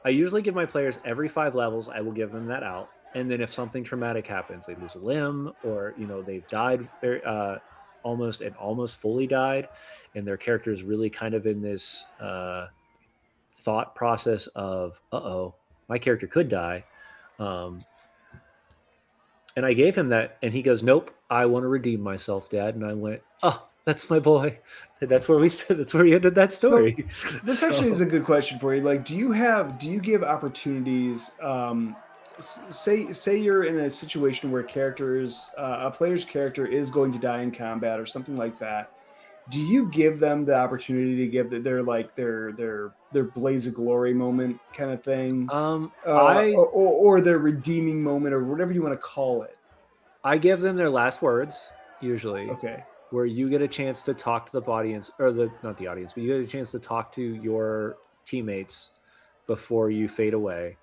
usually give my players every 5 levels, I will give them that out. And then if something traumatic happens, they lose a limb, or they've died almost fully died, and their character is really kind of in this thought process of, uh-oh, my character could die. And I gave him that, and he goes, "Nope, I want to redeem myself, Dad." And I went, "Oh, that's my boy." And that's where we said. That's where he ended that story. this actually is a good question for you. Like, do you give opportunities? Say you're in a situation where a player's character is going to die in combat or something like that. Do you give them the opportunity to give their blaze of glory moment kind of thing, or their redeeming moment, or whatever you want to call it? I give them their last words usually. Okay. Where you get a chance to talk to the audience, or not the audience, but you get a chance to talk to your teammates before you fade away.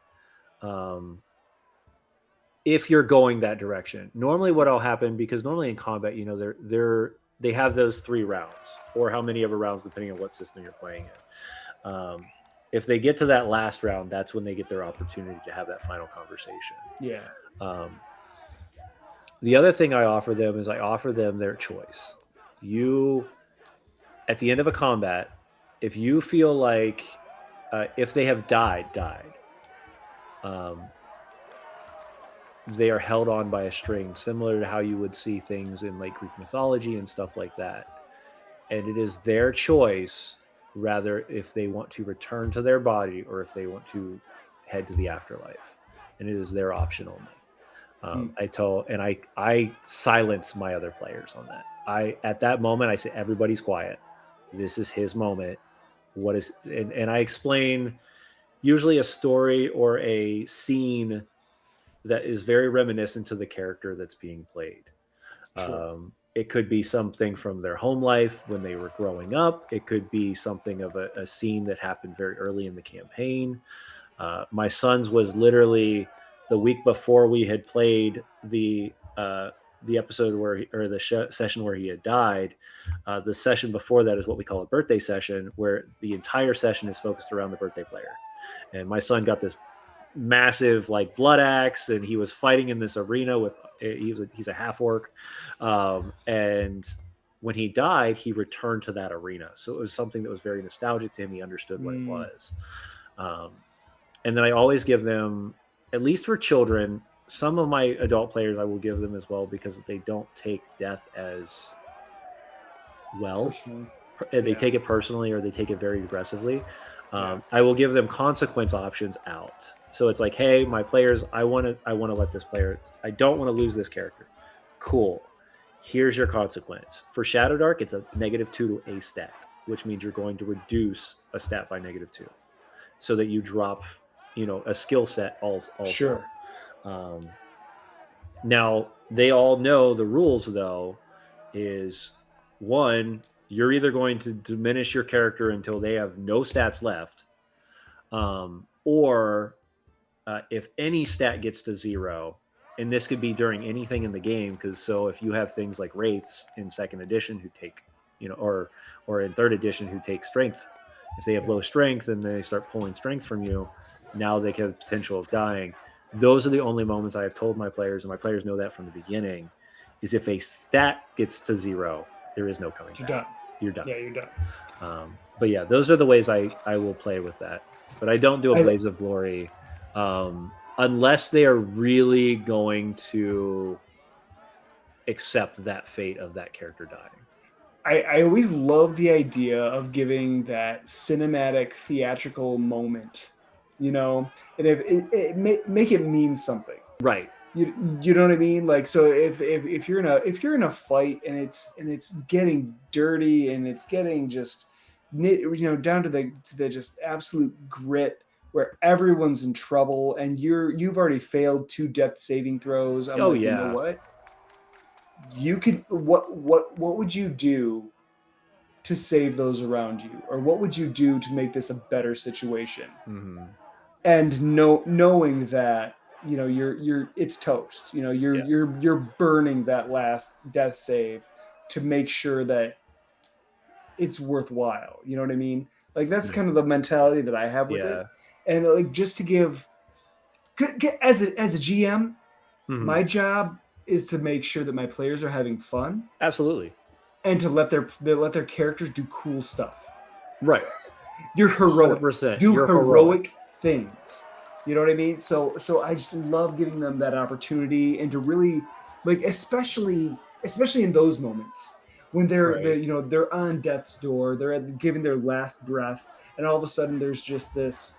If you're going that direction, normally what'll happen, because normally in combat, they have those 3 rounds, or how many ever rounds, depending on what system you're playing in. If they get to that last round, that's when they get their opportunity to have that final conversation. Yeah. The other thing I offer them is I offer them their choice. At the end of a combat, if you feel like if they have died, they are held on by a string, similar to how you would see things in like Greek mythology and stuff like that. And it is their choice, rather, if they want to return to their body or if they want to head to the afterlife. And it is their option only. I silence my other players on that. At that moment, I say, everybody's quiet. This is his moment. And I explain usually a story or a scene that is very reminiscent to the character that's being played. Sure. It could be something from their home life when they were growing up. It could be something of a scene that happened very early in the campaign. My son's was literally the week before we had played the episode session where he had died. The session before that is what we call a birthday session, where the entire session is focused around the birthday player. And my son got this massive like blood axe, and he was fighting in this arena with he's a half orc, and when he died, he returned to that arena. So it was something that was very nostalgic to him. He understood what it was. And then I always give them, at least for children, some of my adult players I will give them as well, because they don't take death as well. They take it personally, or they take it very aggressively. I will give them consequence options out. So it's like, hey, my players, I want to let this player, I don't want to lose this character. Cool. Here's your consequence. For Shadow Dark, it's a -2 to a stat, which means you're going to reduce a stat by -2, so that you drop, a skill set also. Sure. Now they all know the rules, though, is one, you're either going to diminish your character until they have no stats left, or if any stat gets to 0, and this could be during anything in the game, because if you have things like wraiths in 2nd edition who take, or in 3rd edition who take strength, if they have low strength and they start pulling strength from you, now they have potential of dying. Those are the only moments I have told my players, and my players know that from the beginning, is if a stat gets to 0, there is no coming back. You're done. Yeah, you're done. But yeah, those are the ways I will play with that. But I don't do a Blaze of Glory unless they are really going to accept that fate of that character dying. I always love the idea of giving that cinematic theatrical moment, and if make it mean something. Right. You know what I mean? Like, so if you're in a fight and it's getting dirty and it's getting just down to the just absolute grit, where everyone's in trouble and you've already failed 2 death saving throws. You know what? You could what would you do to save those around you, or what would you do to make this a better situation? Mm-hmm. And knowing that you're it's toast. You're burning that last death save to make sure that it's worthwhile. You know what I mean? Like that's kind of the mentality that I have with it. And like just to give as a GM, my job is to make sure that my players are having fun. Absolutely. And to let their characters do cool stuff. Right. You're heroic. 100%. Do heroic things. You know what I mean? So I just love giving them that opportunity, and to really like, especially in those moments when they're on death's door, they're giving their last breath, and all of a sudden there's just this,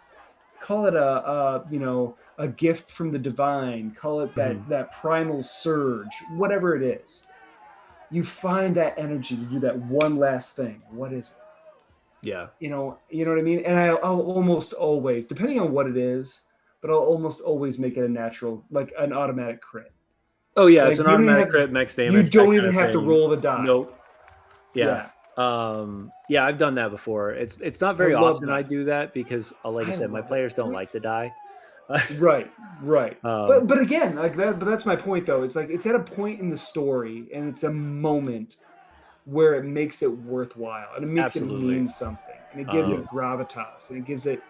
call it a gift from the divine, call it that primal surge, whatever it is. You find that energy to do that one last thing. What is it? Yeah. You know what I mean? And I'll almost always, depending on what it is, but I'll almost always make it a natural, like an automatic crit. Oh yeah, like, it's an automatic crit, max damage. You don't even have to roll the die. Nope. Yeah. Yeah, I've done that before. It's not very often I do that because, like I said, my players don't like to die. Right. But again, like that. But that's my point, though. It's like it's at a point in the story, and it's a moment where it makes it worthwhile, and it makes it mean something, and it gives it gravitas, and it gives it,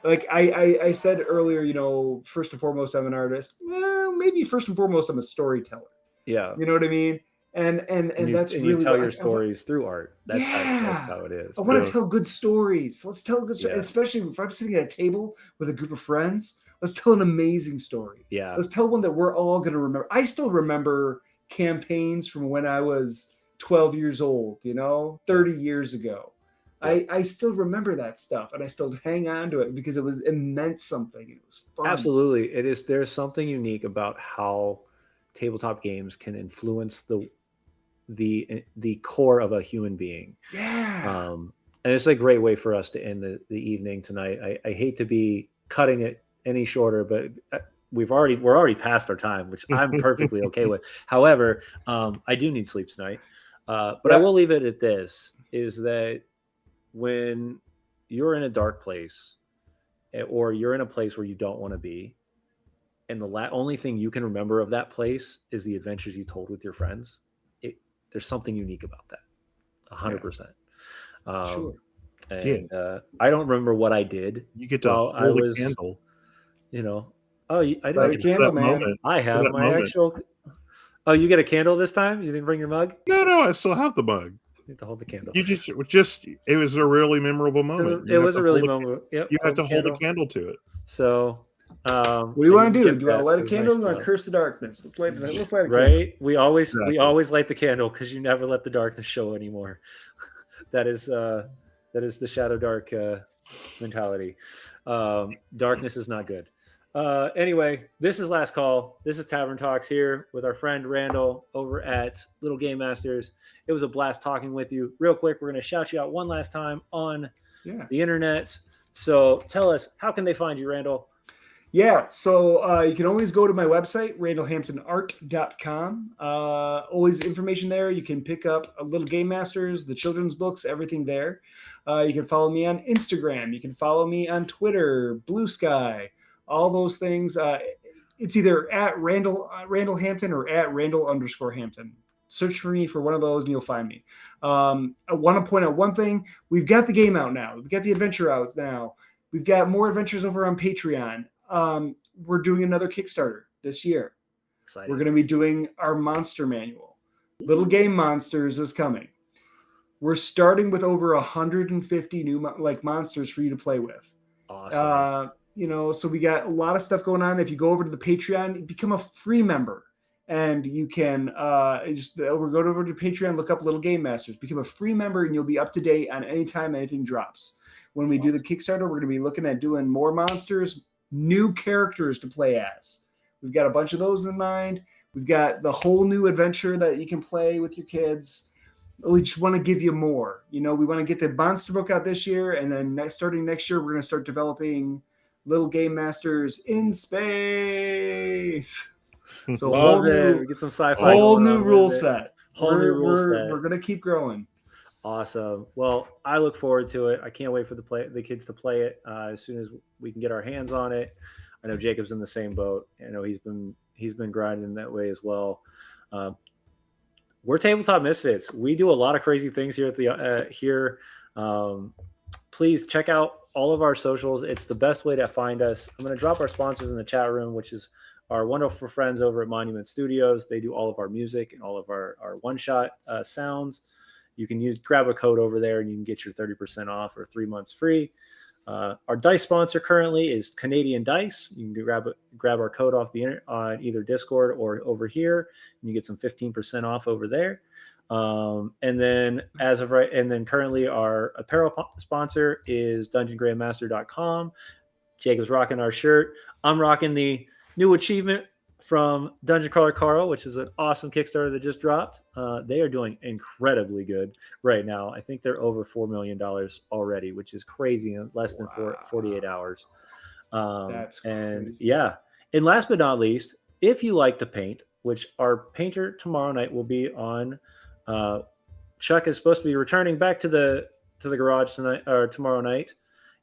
like I said earlier, first and foremost, I'm an artist. Well, maybe first and foremost, I'm a storyteller. Yeah. You know what I mean? And that's really, you tell your stories through art. That's how it is. I want to tell good stories. Let's tell good stories, especially if I'm sitting at a table with a group of friends. Let's tell an amazing story. Yeah. Let's tell one that we're all going to remember. I still remember campaigns from when I was 12 years old, 30 years ago. Yeah. I still remember that stuff, and I still hang on to it because it meant something. It was fun. Absolutely. It is. There's something unique about how tabletop games can influence the core of a human being. Yeah. And it's a great way for us to end the evening tonight. I hate to be cutting it any shorter, but we're already past our time, which I'm perfectly okay with. However, I do need sleep tonight. But I will leave it at this, is that when you're in a dark place, or you're in a place where you don't want to be, and the only thing you can remember of that place is the adventures you told with your friends, there's something unique about that. 100%. Sure. And I don't remember what I did. You get to hold a candle. I light a candle, man. I have my actual. Oh, you get a candle this time? You didn't bring your mug? No, I still have the mug. You have to hold the candle. You just it was a really memorable moment. It was a really memorable. Yep. You have to hold a candle to it. So, what do you want to do? Do you want to light a candle, or do you want to curse the darkness? Let's light a candle. Right? We always light the candle because you never let the darkness show anymore. That is the shadow dark mentality. Darkness is not good. Anyway, this is Last Call. This is Tavern Talks here with our friend Randall over at Little Game Masters. It was a blast talking with you. Real quick, we're going to shout you out one last time on the internet. So tell us, how can they find you, Randall? Yeah, so you can always go to my website, randallhamptonart.com. Always information there. You can pick up Little Game Masters, the children's books, everything there. You can follow me on Instagram. You can follow me on Twitter, Blue Sky, all those things. It's either at Randall Hampton or at Randall_Hampton. Search for me for one of those and you'll find me. I want to point out one thing. We've got the game out now. We've got the adventure out now. We've got more adventures over on Patreon. We're doing another Kickstarter this year. Exciting. We're going to be doing our monster manual. Little Game Monsters is coming. We're starting with over 150 new monsters for you to play with. Awesome. So we got a lot of stuff going on. If you go over to the Patreon, become a free member, and you can go over to Patreon, look up Little Game Masters, become a free member, and you'll be up to date on any time anything drops. When we do the Kickstarter, we're going to be looking at doing more monsters, new characters to play as. We've got a bunch of those in mind. We've got the whole new adventure that you can play with your kids. We just want to give you more. We want to get the monster book out this year, and then starting next year, we're going to start developing Little Game Masters in space. So we get some sci-fi. Whole new rule set. Whole new rule set. We're going to keep growing. Awesome. Well, I look forward to it. I can't wait for the kids to play it as soon as we can get our hands on it. I know Jacob's in the same boat. I know he's been grinding that way as well. We're Tabletop Misfits. We do a lot of crazy things here at the here. Please check out all of our socials. It's the best way to find us. I'm going to drop our sponsors in the chat room, which is our wonderful friends over at Monument Studios. They do all of our music and all of our one-shot sounds. You can grab a code over there and you can get your 30% off or 3 months free. Our dice sponsor currently is Canadian Dice. You can grab our code off on either Discord or over here, and you get some 15% off over there. And then currently our apparel sponsor is DungeonGrandmaster.com. Jacob's rocking our shirt. I'm rocking the new achievement from Dungeon Crawler Carl, which is an awesome Kickstarter that just dropped. They are doing incredibly good right now. I think they're over $4 million already, which is crazy in less than 48 hours. That's crazy. And last but not least, if you like to paint, which our painter tomorrow night will be on, Chuck is supposed to be returning back to the garage tonight or tomorrow night.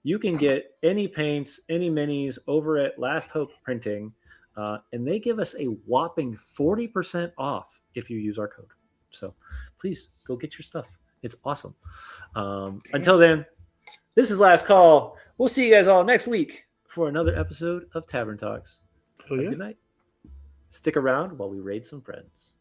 You can get any paints, any minis over at Last Hope Printing. And they give us a whopping 40% off if you use our code. So please go get your stuff. It's awesome. Until then, this is Last Call. We'll see you guys all next week for another episode of Tavern Talks. Have a good night. Stick around while we raid some friends.